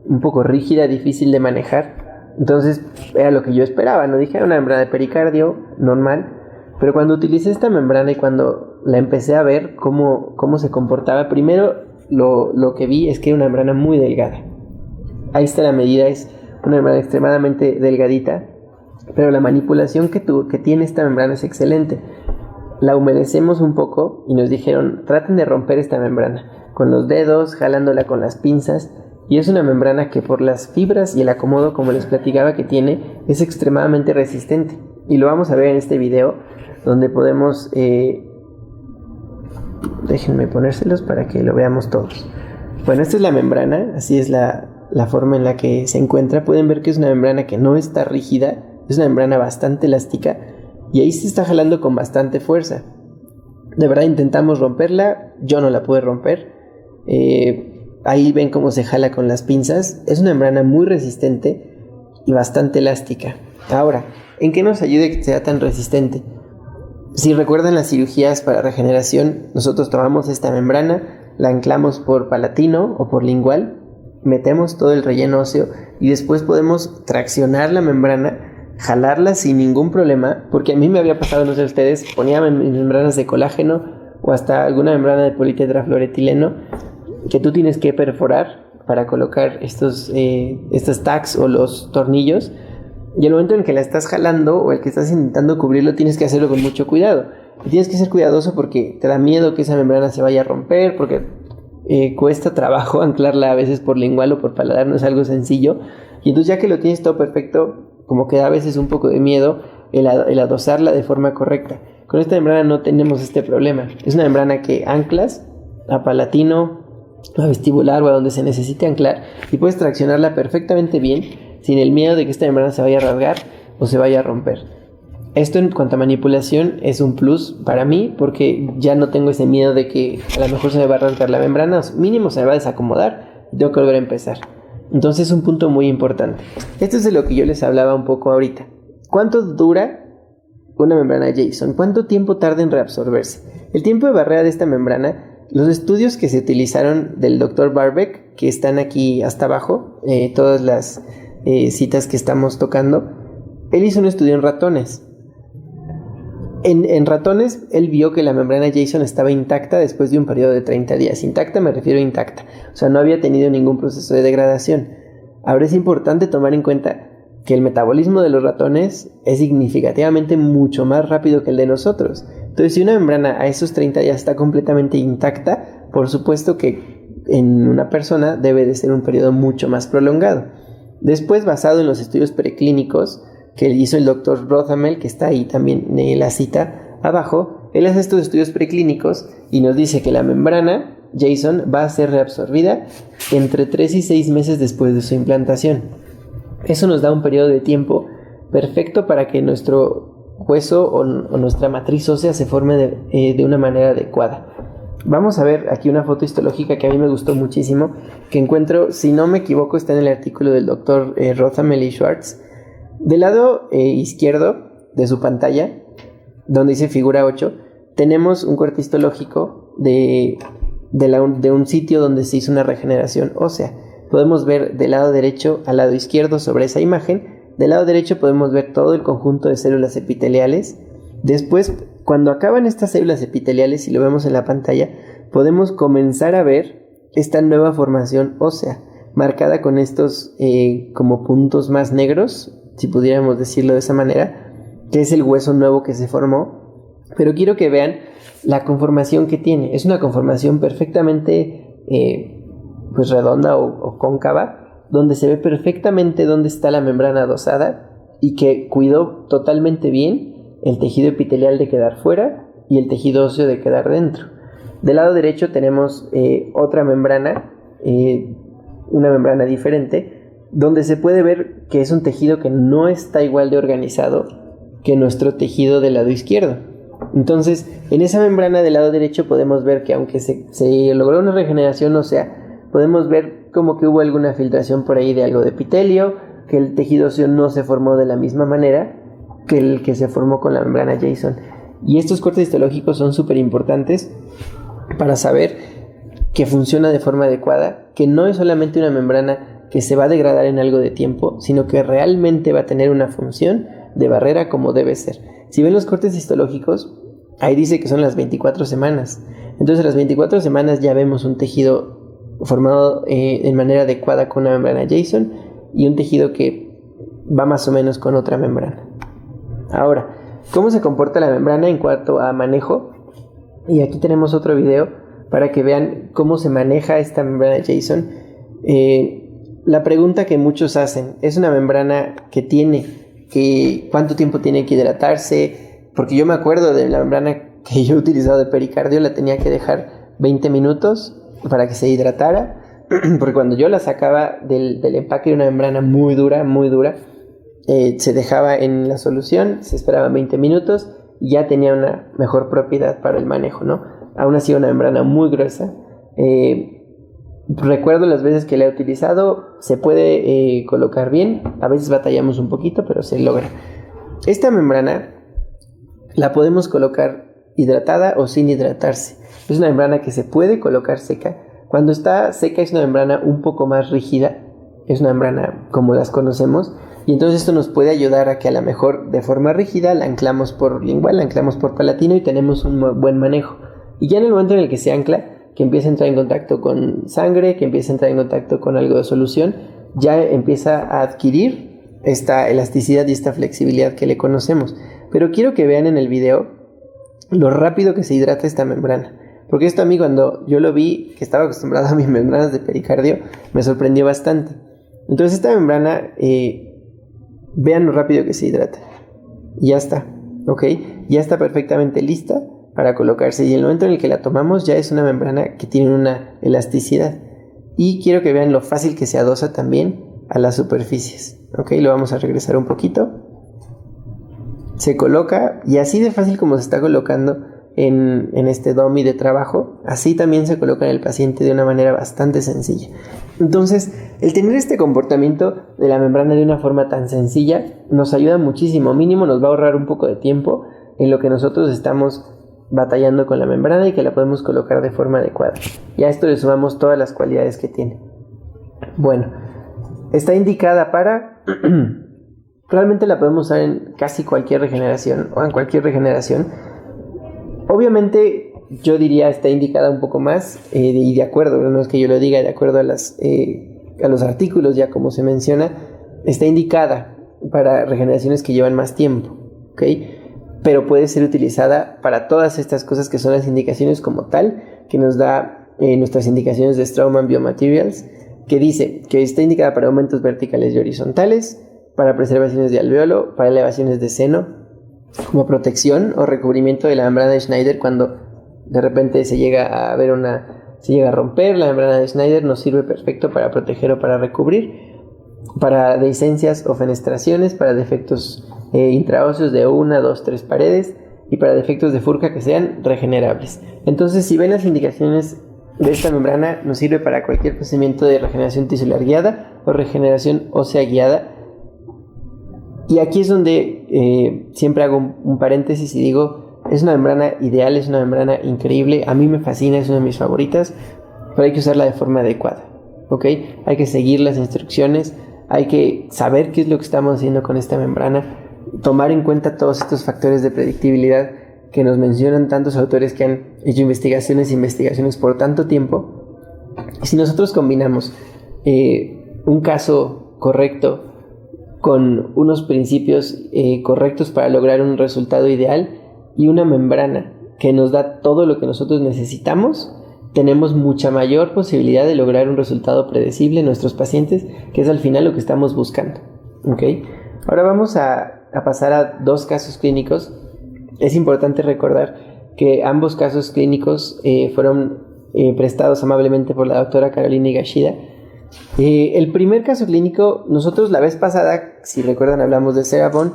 Speaker 2: un poco rígida, difícil de manejar. Entonces era lo que yo esperaba, no dije, era una membrana de pericardio normal. Pero cuando utilicé esta membrana y cuando la empecé a ver cómo se comportaba, primero lo que vi es que era una membrana muy delgada. Ahí está la medida, es una membrana extremadamente delgadita, pero la manipulación que tiene esta membrana es excelente. La humedecemos un poco y nos dijeron, traten de romper esta membrana con los dedos, jalándola con las pinzas, y es una membrana que por las fibras y el acomodo, como les platicaba, que tiene, es extremadamente resistente. Y lo vamos a ver en este video, donde podemos Déjenme ponérselos para que lo veamos todos. Bueno, esta es la membrana, así es la forma en la que se encuentra. Pueden ver que es una membrana que no está rígida, es una membrana bastante elástica y ahí se está jalando con bastante fuerza. De verdad intentamos romperla, yo no la pude romper. Ahí ven cómo se jala con las pinzas. Es una membrana muy resistente y bastante elástica. Ahora, ¿en qué nos ayuda que sea tan resistente? Si recuerdan las cirugías para regeneración, nosotros tomamos esta membrana, la anclamos por palatino o por lingual, metemos todo el relleno óseo y después podemos traccionar la membrana, jalarla sin ningún problema, porque a mí me había pasado, no sé ustedes, ponía membranas de colágeno o hasta alguna membrana de politetrafluoretileno que tú tienes que perforar para colocar estos tacks o los tornillos. Y el momento en que la estás jalando o el que estás intentando cubrirlo, tienes que hacerlo con mucho cuidado. Y tienes que ser cuidadoso porque te da miedo que esa membrana se vaya a romper, porque cuesta trabajo anclarla a veces por lingual o por paladar, no es algo sencillo. Y entonces ya que lo tienes todo perfecto, como que da a veces un poco de miedo el adosarla de forma correcta. Con esta membrana no tenemos este problema. Es una membrana que anclas a palatino, a vestibular o a donde se necesite anclar y puedes traccionarla perfectamente bien sin el miedo de que esta membrana se vaya a rasgar o se vaya a romper. Esto en cuanto a manipulación es un plus para mí porque ya no tengo ese miedo de que a lo mejor se me va a rasgar la membrana, o mínimo se me va a desacomodar y tengo que volver a empezar. Entonces es un punto muy importante. Esto es de lo que yo les hablaba un poco ahorita. ¿Cuánto dura una membrana Jason? ¿Cuánto tiempo tarda en reabsorberse? El tiempo de barrera de esta membrana, los estudios que se utilizaron del Dr. Barbeck, que están aquí hasta abajo, todas las citas que estamos tocando, él hizo un estudio en ratones. En ratones, él vio que la membrana Jason estaba intacta después de un periodo de 30 días. Intacta me refiero a intacta. O sea, no había tenido ningún proceso de degradación. Ahora es importante tomar en cuenta que el metabolismo de los ratones es significativamente mucho más rápido que el de nosotros. Entonces, si una membrana a esos 30 días está completamente intacta, por supuesto que en una persona debe de ser un periodo mucho más prolongado. Después, basado en los estudios preclínicos que hizo el Dr. Rothamel, que está ahí también en la cita abajo, él hace estos estudios preclínicos y nos dice que la membrana Jason va a ser reabsorbida entre 3 y 6 meses después de su implantación. Eso nos da un periodo de tiempo perfecto para que nuestro hueso o nuestra matriz ósea se forme de una manera adecuada. Vamos a ver aquí una foto histológica que a mí me gustó muchísimo, que encuentro, si no me equivoco, está en el artículo del Dr. Rothamel y Schwartz. Del lado izquierdo de su pantalla, donde dice figura 8, tenemos un corte histológico de un sitio donde se hizo una regeneración ósea. Podemos ver del lado derecho al lado izquierdo sobre esa imagen. Del lado derecho podemos ver todo el conjunto de células epiteliales. Después, cuando acaban estas células epiteliales y lo vemos en la pantalla, podemos comenzar a ver esta nueva formación ósea, marcada con estos como puntos más negros, si pudiéramos decirlo de esa manera, que es el hueso nuevo que se formó. Pero quiero que vean la conformación que tiene. Es una conformación perfectamente pues redonda o cóncava, donde se ve perfectamente dónde está la membrana adosada y que cuidó totalmente bien el tejido epitelial de quedar fuera y el tejido óseo de quedar dentro. Del lado derecho tenemos otra membrana, una membrana diferente, donde se puede ver que es un tejido que no está igual de organizado que nuestro tejido del lado izquierdo. Entonces, en esa membrana del lado derecho podemos ver que aunque se logró una regeneración ósea, podemos ver como que hubo alguna filtración por ahí de algo de epitelio, que el tejido óseo no se formó de la misma manera que el que se formó con la membrana Jason. Y estos cortes histológicos son súper importantes para saber que funciona de forma adecuada, que no es solamente una membrana que se va a degradar en algo de tiempo, sino que realmente va a tener una función de barrera como debe ser. Si ven los cortes histológicos, ahí dice que son las 24 semanas. Entonces a las 24 semanas ya vemos un tejido formado de manera adecuada con una membrana Jason y un tejido que va más o menos con otra membrana. Ahora, ¿cómo se comporta la membrana en cuanto a manejo? Y aquí tenemos otro video para que vean cómo se maneja esta membrana Jason. La pregunta que muchos hacen, ¿es una membrana cuánto tiempo tiene que hidratarse? Porque yo me acuerdo de la membrana que yo he utilizado de pericardio, la tenía que dejar 20 minutos para que se hidratara, porque cuando yo la sacaba del empaque de una membrana muy dura, se dejaba en la solución, se esperaban 20 minutos y ya tenía una mejor propiedad para el manejo, ¿no? Aún así una membrana muy gruesa. Recuerdo las veces que la he utilizado, se puede colocar bien, a veces batallamos un poquito, pero se logra. Esta membrana la podemos colocar hidratada o sin hidratarse. Es una membrana que se puede colocar seca. Cuando está seca es una membrana un poco más rígida, es una membrana como las conocemos, y entonces esto nos puede ayudar a que a lo mejor de forma rígida la anclamos por lingual, la anclamos por palatino y tenemos un buen manejo. Y ya en el momento en el que se ancla, que empieza a entrar en contacto con sangre, que empieza a entrar en contacto con algo de solución, ya empieza a adquirir esta elasticidad y esta flexibilidad que le conocemos. Pero quiero que vean en el video lo rápido que se hidrata esta membrana. Porque esto a mí, cuando yo lo vi, que estaba acostumbrado a mis membranas de pericardio, me sorprendió bastante. Entonces esta membrana, vean lo rápido que se hidrata. Y ya está, ¿ok? Ya está perfectamente lista para colocarse. Y en el momento en el que la tomamos, ya es una membrana que tiene una elasticidad. Y quiero que vean lo fácil que se adosa también a las superficies. ¿Ok? Lo vamos a regresar un poquito. Se coloca, y así de fácil como se está colocando en este dummy de trabajo, así también se coloca en el paciente de una manera bastante sencilla. Entonces, el tener este comportamiento de la membrana de una forma tan sencilla nos ayuda muchísimo. Mínimo nos va a ahorrar un poco de tiempo en lo que nosotros estamos batallando con la membrana y que la podemos colocar de forma adecuada. Y a esto le sumamos todas las cualidades que tiene. Bueno, está indicada para... realmente la podemos usar en casi cualquier regeneración o en cualquier regeneración. Obviamente yo diría está indicada un poco más y de acuerdo, no es que yo lo diga, de acuerdo a los artículos, ya como se menciona, está indicada para regeneraciones que llevan más tiempo, ¿ok? Pero puede ser utilizada para todas estas cosas que son las indicaciones como tal, que nos da nuestras indicaciones de Straumann Biomaterials, que dice que está indicada para aumentos verticales y horizontales, para preservaciones de alveolo, para elevaciones de seno, como protección o recubrimiento de la membrana de Schneider cuando de repente se llega a romper la membrana de Schneider, nos sirve perfecto para proteger o para recubrir, para dehiscencias o fenestraciones, para defectos intraóseos de 1, 2, 3 paredes y para defectos de furca que sean regenerables. Entonces, si ven las indicaciones de esta membrana, nos sirve para cualquier procedimiento de regeneración tisular guiada o regeneración ósea guiada. Y aquí es donde siempre hago un paréntesis y digo, es una membrana ideal, es una membrana increíble, a mí me fascina, es una de mis favoritas, pero hay que usarla de forma adecuada, ¿ok? Hay que seguir las instrucciones, hay que saber qué es lo que estamos haciendo con esta membrana, tomar en cuenta todos estos factores de predictibilidad que nos mencionan tantos autores que han hecho investigaciones por tanto tiempo. Y si nosotros combinamos un caso correcto con unos principios correctos para lograr un resultado ideal y una membrana que nos da todo lo que nosotros necesitamos, tenemos mucha mayor posibilidad de lograr un resultado predecible en nuestros pacientes, que es al final lo que estamos buscando. ¿Okay? Ahora vamos a pasar a dos casos clínicos. Es importante recordar que ambos casos clínicos fueron prestados amablemente por la doctora Carolina Higashida. El primer caso clínico, nosotros la vez pasada, si recuerdan, hablamos de CeraBond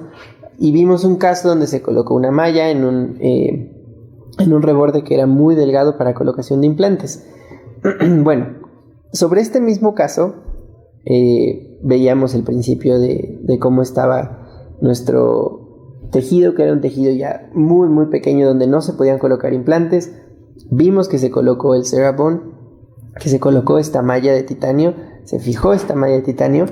Speaker 2: y vimos un caso donde se colocó una malla en un reborde que era muy delgado para colocación de implantes. Bueno, sobre este mismo caso veíamos el principio de cómo estaba nuestro tejido, que era un tejido ya muy muy pequeño donde no se podían colocar implantes. Vimos que se colocó el CeraBond, que se colocó esta malla de titanio, se fijó esta malla de titanio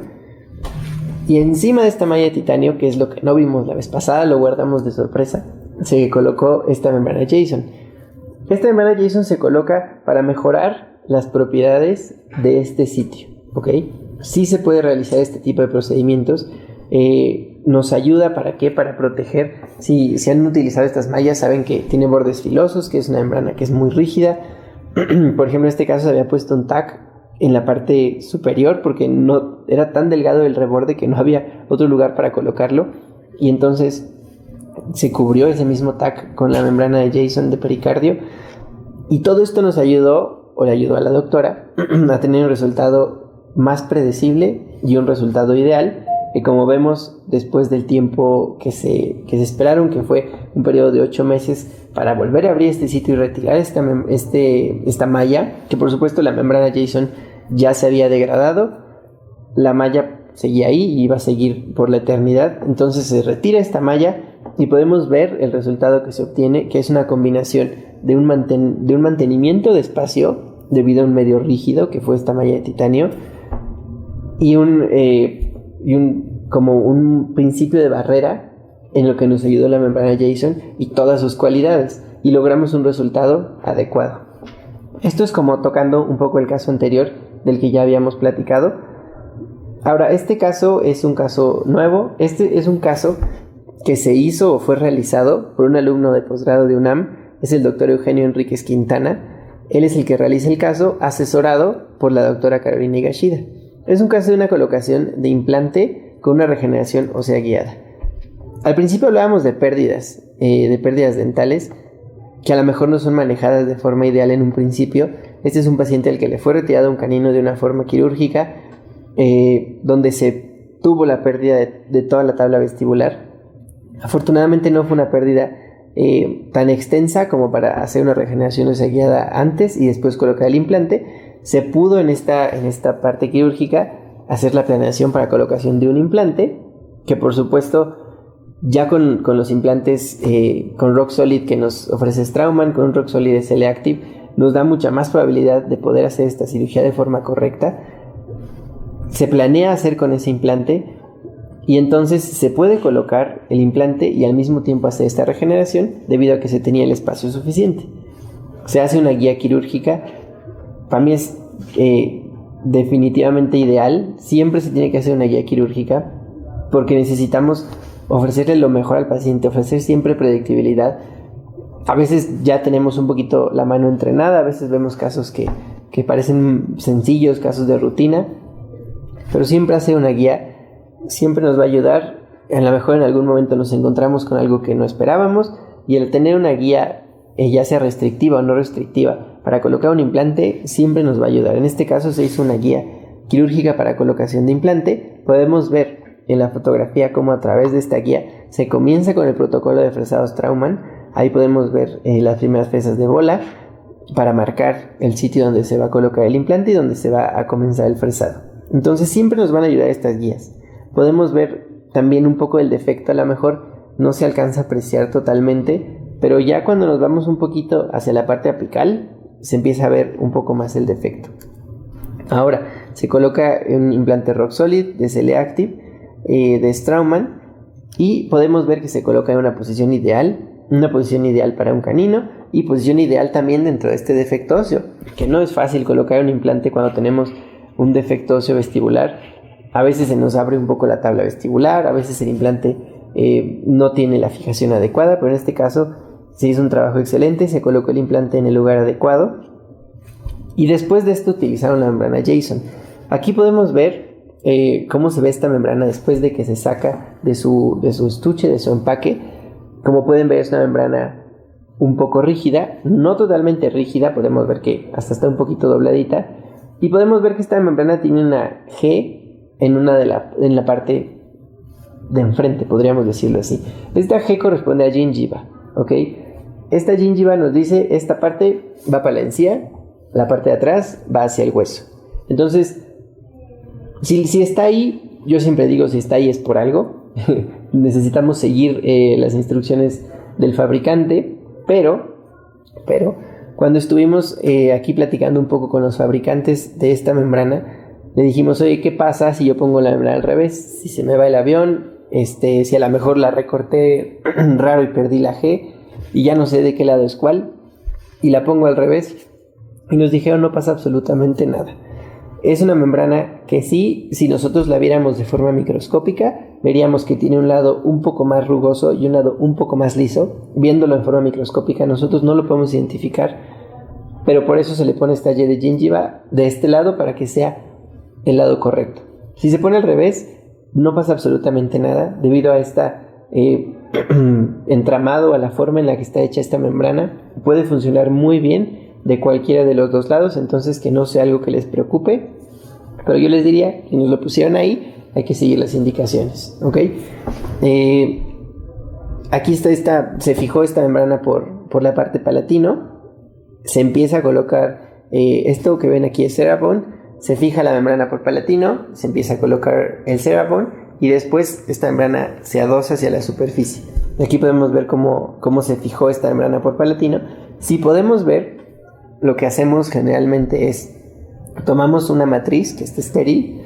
Speaker 2: y encima de esta malla de titanio, que es lo que no vimos la vez pasada, lo guardamos de sorpresa, se colocó esta membrana Jason. Esta membrana Jason se coloca para mejorar las propiedades de este sitio, ¿ok? Sí se puede realizar este tipo de procedimientos. Nos ayuda ¿para qué? Para proteger. Si se han utilizado estas mallas, saben que tiene bordes filosos, que es una membrana que es muy rígida. Por ejemplo, en este caso se había puesto un tac en la parte superior porque no era tan delgado el reborde que no había otro lugar para colocarlo, y entonces se cubrió ese mismo tac con la membrana de Jason de pericardio. Y todo esto nos ayudó, o le ayudó a la doctora, a tener un resultado más predecible y un resultado ideal, que como vemos, después del tiempo que se esperaron, que fue un periodo de 8 meses, para volver a abrir este sitio y retirar esta malla, que por supuesto la membrana Jason ya se había degradado, la malla seguía ahí y iba a seguir por la eternidad. Entonces se retira esta malla y podemos ver el resultado que se obtiene, que es una combinación de un mantenimiento de espacio debido a un medio rígido, que fue esta malla de titanio, y como un principio de barrera en lo que nos ayudó la membrana Jason y todas sus cualidades, y logramos un resultado adecuado. Esto es como tocando un poco el caso anterior del que ya habíamos platicado. Ahora, este caso es un caso nuevo. Este es un caso que se hizo o fue realizado por un alumno de posgrado de UNAM, es el doctor Eugenio Enríquez Quintana. Él es el que realiza el caso, asesorado por la doctora Carolina Higashida. Es un caso de una colocación de implante con una regeneración ósea guiada. Al principio hablábamos de pérdidas dentales, que a lo mejor no son manejadas de forma ideal en un principio. Este es un paciente al que le fue retirado un canino de una forma quirúrgica, donde se tuvo la pérdida de toda la tabla vestibular. Afortunadamente no fue una pérdida tan extensa como para hacer una regeneración ósea guiada antes y después colocar el implante. Se pudo en esta parte quirúrgica hacer la planeación para colocación de un implante, que por supuesto ya con los implantes con Roxolid que nos ofrece Straumann, con un Roxolid SLActive, nos da mucha más probabilidad de poder hacer esta cirugía de forma correcta. Se planea hacer con ese implante y entonces se puede colocar el implante y al mismo tiempo hacer esta regeneración debido a que se tenía el espacio suficiente. Se hace una guía quirúrgica. Para mí es definitivamente ideal. Siempre se tiene que hacer una guía quirúrgica porque necesitamos ofrecerle lo mejor al paciente, ofrecer siempre predictibilidad. A veces ya tenemos un poquito la mano entrenada, a veces vemos casos que parecen sencillos, casos de rutina, pero siempre hacer una guía siempre nos va a ayudar. A lo mejor en algún momento nos encontramos con algo que no esperábamos y el tener una guía, ya sea restrictiva o no restrictiva, para colocar un implante siempre nos va a ayudar. En este caso se hizo una guía quirúrgica para colocación de implante. Podemos ver en la fotografía cómo a través de esta guía se comienza con el protocolo de fresado Straumann. Ahí podemos ver las primeras fresas de bola para marcar el sitio donde se va a colocar el implante y donde se va a comenzar el fresado. Entonces siempre nos van a ayudar estas guías. Podemos ver también un poco el defecto, a lo mejor no se alcanza a apreciar totalmente, pero ya cuando nos vamos un poquito hacia la parte apical se empieza a ver un poco más el defecto. Ahora se coloca un implante Roxolid de SLActive de Straumann y podemos ver que se coloca en una posición ideal para un canino y posición ideal también dentro de este defecto óseo, que no es fácil colocar un implante cuando tenemos un defecto óseo vestibular. A veces se nos abre un poco la tabla vestibular, a veces el implante no tiene la fijación adecuada, pero en este caso se hizo un trabajo excelente, se colocó el implante en el lugar adecuado y después de esto utilizaron la membrana Jason. Aquí podemos ver cómo se ve esta membrana después de que se saca de su estuche, de su empaque. Como pueden ver, es una membrana un poco rígida, no totalmente rígida, podemos ver que hasta está un poquito dobladita y podemos ver que esta membrana tiene una G en la parte de enfrente, podríamos decirlo así. Esta G corresponde a gingiva, ¿ok? Esta gingiva nos dice, esta parte va para la encía, la parte de atrás va hacia el hueso. Entonces, si está ahí, yo siempre digo, si está ahí es por algo. Necesitamos seguir las instrucciones del fabricante, pero cuando estuvimos aquí platicando un poco con los fabricantes de esta membrana, le dijimos, oye, ¿qué pasa si yo pongo la membrana al revés? Si se me va el avión, si a lo mejor la recorté raro y perdí la G y ya no sé de qué lado es cuál, y la pongo al revés, y nos dijeron, no pasa absolutamente nada. Es una membrana que sí, si nosotros la viéramos de forma microscópica, veríamos que tiene un lado un poco más rugoso y un lado un poco más liso. Viéndolo en forma microscópica nosotros no lo podemos identificar, pero por eso se le pone esta Y de gingiva de este lado para que sea el lado correcto. Si se pone al revés, no pasa absolutamente nada debido a esta entramado, a la forma en la que está hecha esta membrana. Puede funcionar muy bien de cualquiera de los dos lados, entonces que no sea algo que les preocupe, pero yo les diría que nos lo pusieron ahí, hay que seguir las indicaciones, ¿ok? Aquí se fijó esta membrana por la parte palatino, se empieza a colocar esto que ven aquí es Cerabond, se fija la membrana por palatino, se empieza a colocar el Cerabond y después esta membrana se adosa hacia la superficie. Aquí podemos ver cómo se fijó esta membrana por palatino. Si podemos ver, lo que hacemos generalmente es tomamos una matriz que está estéril,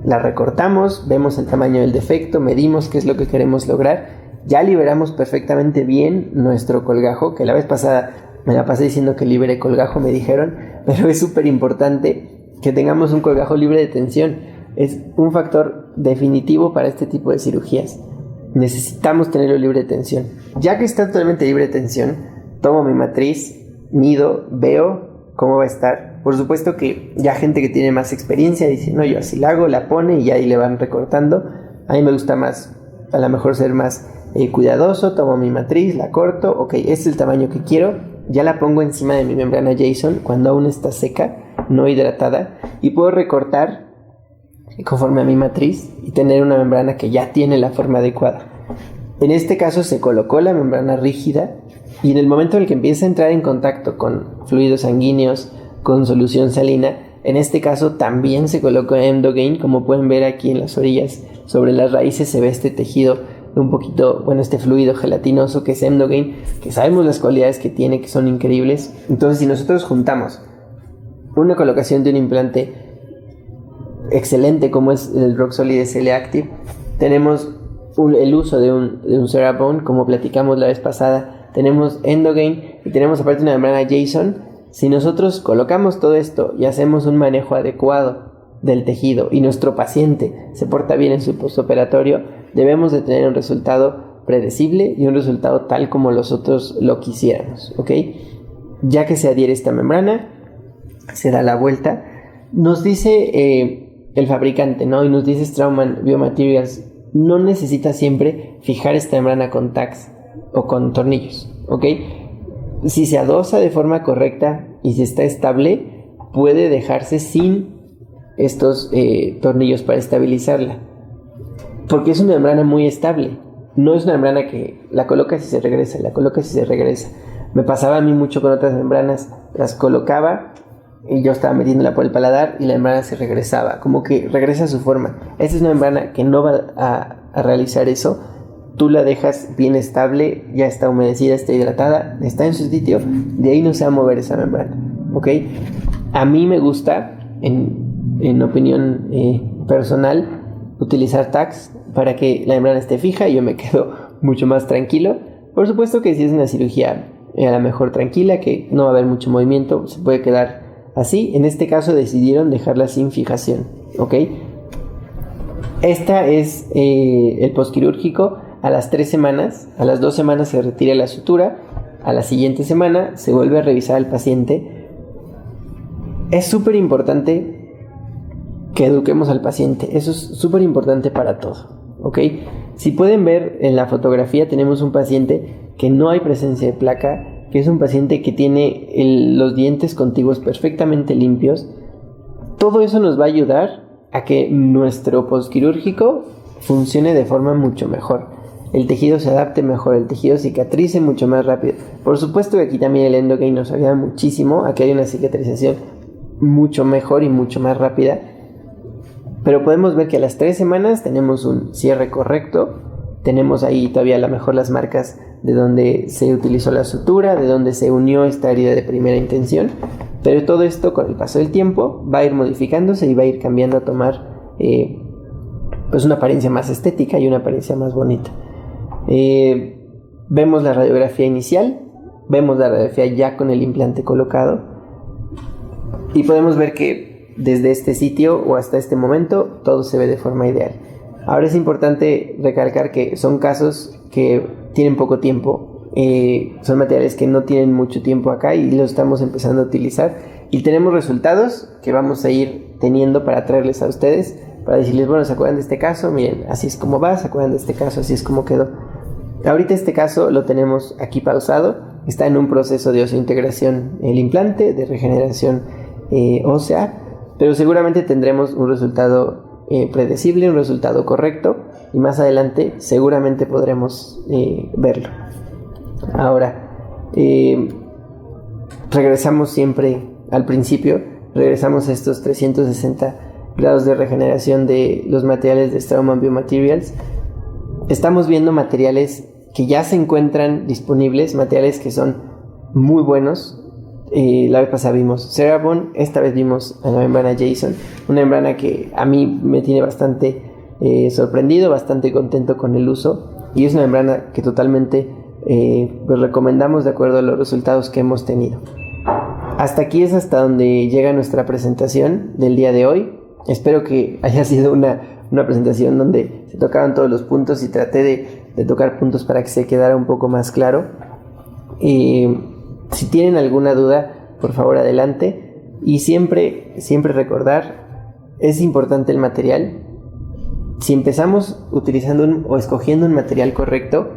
Speaker 2: la recortamos, vemos el tamaño del defecto, medimos qué es lo que queremos lograr, ya liberamos perfectamente bien nuestro colgajo, que la vez pasada me la pasé diciendo que libere colgajo, me dijeron, pero es súper importante que tengamos un colgajo libre de tensión. Es un factor definitivo para este tipo de cirugías. Necesitamos tenerlo libre de tensión. Ya que está totalmente libre de tensión, tomo mi matriz, mido, veo cómo va a estar. Por supuesto que ya gente que tiene más experiencia dice, no, yo así la hago, la pone y ahí le van recortando. A mí me gusta más, a lo mejor ser más cuidadoso, tomo mi matriz, la corto, ok, este es el tamaño que quiero, ya la pongo encima de mi membrana Jason cuando aún está seca, no hidratada, y puedo recortar conforme a mi matriz y tener una membrana que ya tiene la forma adecuada. En este caso se colocó la membrana rígida y en el momento en el que empieza a entrar en contacto con fluidos sanguíneos, con solución salina, en este caso también se colocó Emdogain, como pueden ver aquí en las orillas, sobre las raíces se ve este tejido un poquito, este fluido gelatinoso que es Emdogain, que sabemos las cualidades que tiene, que son increíbles. Entonces, si nosotros juntamos una colocación de un implante excelente como es el Roxolid SL Active, tenemos el uso de un Cerabond, como platicamos la vez pasada, tenemos Emdogain y tenemos aparte una membrana Jason. Si nosotros colocamos todo esto y hacemos un manejo adecuado del tejido y nuestro paciente se porta bien en su postoperatorio, debemos de tener un resultado predecible y un resultado tal como nosotros lo quisiéramos, ¿ok? Ya que se adhiere esta membrana, se da la vuelta, nos dice el fabricante, ¿no? Y nos dice Straumann Biomaterials, no necesita siempre fijar esta membrana con tacks o con tornillos, ¿ok? Si se adosa de forma correcta y si está estable, puede dejarse sin estos tornillos para estabilizarla, porque es una membrana muy estable. No es una membrana que la colocas y se regresa, la colocas y se regresa. Me pasaba a mí mucho con otras membranas, las colocaba y yo estaba metiéndola por el paladar y la membrana se regresaba, como que regresa a su forma. Esta es una membrana que no va a realizar eso. Tú la dejas bien estable, ya está humedecida, está hidratada, está en su sitio, de ahí no se va a mover esa membrana, ¿ok? A mí me gusta, en opinión personal, utilizar tacks para que la membrana esté fija y yo me quedo mucho más tranquilo. Por supuesto que si es una cirugía a lo mejor tranquila, que no va a haber mucho movimiento, se puede quedar así. En este caso decidieron dejarla sin fijación, ¿ok? Esta es el postquirúrgico. A las 3 semanas, a las 2 semanas se retira la sutura, a la siguiente semana se vuelve a revisar al paciente. Es súper importante que eduquemos al paciente, eso es súper importante para todo, ¿ok? Si pueden ver en la fotografía tenemos un paciente que no hay presencia de placa, que es un paciente que tiene los dientes contiguos perfectamente limpios. Todo eso nos va a ayudar a que nuestro postquirúrgico funcione de forma mucho mejor. El tejido se adapte mejor, el tejido cicatrice mucho más rápido. Por supuesto que aquí también el Emdogain nos ayuda muchísimo a que haya una cicatrización mucho mejor y mucho más rápida. Pero podemos ver que a las 3 semanas tenemos un cierre correcto. Tenemos ahí todavía a lo mejor las marcas de donde se utilizó la sutura, de donde se unió esta herida de primera intención. Pero todo esto con el paso del tiempo va a ir modificándose y va a ir cambiando a tomar pues una apariencia más estética y una apariencia más bonita. Vemos la radiografía inicial, vemos la radiografía ya con el implante colocado y podemos ver que desde este sitio o hasta este momento todo se ve de forma ideal. Ahora es importante recalcar que son casos que tienen poco tiempo, son materiales que no tienen mucho tiempo acá y los estamos empezando a utilizar y tenemos resultados que vamos a ir teniendo para traerles a ustedes, para decirles, bueno, ¿se acuerdan de este caso? Miren, así es como va, ¿se acuerdan de este caso? Así es como quedó. Ahorita este caso lo tenemos aquí pausado, está en un proceso de osseointegración el implante, de regeneración ósea, pero seguramente tendremos un resultado predecible, un resultado correcto, y más adelante seguramente podremos verlo. Ahora, regresamos siempre al principio, regresamos a estos 360 grados de regeneración de los materiales de Straumann Biomaterials. Estamos viendo materiales que ya se encuentran disponibles, materiales que son muy buenos. La vez pasada vimos Ceramon, esta vez vimos a la membrana Jason, una membrana que a mí me tiene bastante sorprendido, bastante contento con el uso, y es una membrana que totalmente pues recomendamos de acuerdo a los resultados que hemos tenido. Hasta aquí es hasta donde llega nuestra presentación del día de hoy. Espero que haya sido una presentación donde se tocaban todos los puntos y traté de tocar puntos para que se quedara un poco más claro. Si tienen alguna duda, por favor adelante, y siempre recordar, es importante el material. Si empezamos utilizando o escogiendo un material correcto,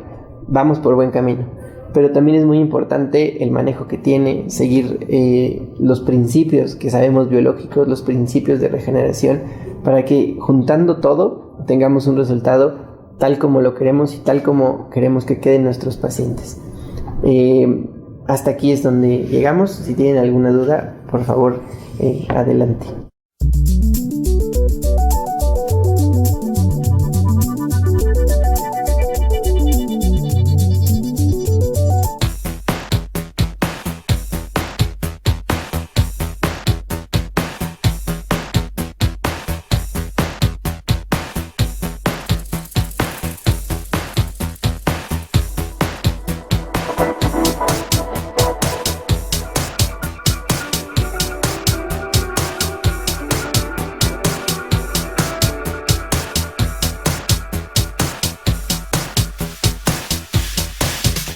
Speaker 2: vamos por buen camino, pero también es muy importante el manejo que tiene, seguir los principios que sabemos biológicos, los principios de regeneración, para que juntando todo tengamos un resultado tal como lo queremos y tal como queremos que queden nuestros pacientes. Hasta aquí es donde llegamos. Si tienen alguna duda, por favor, adelante.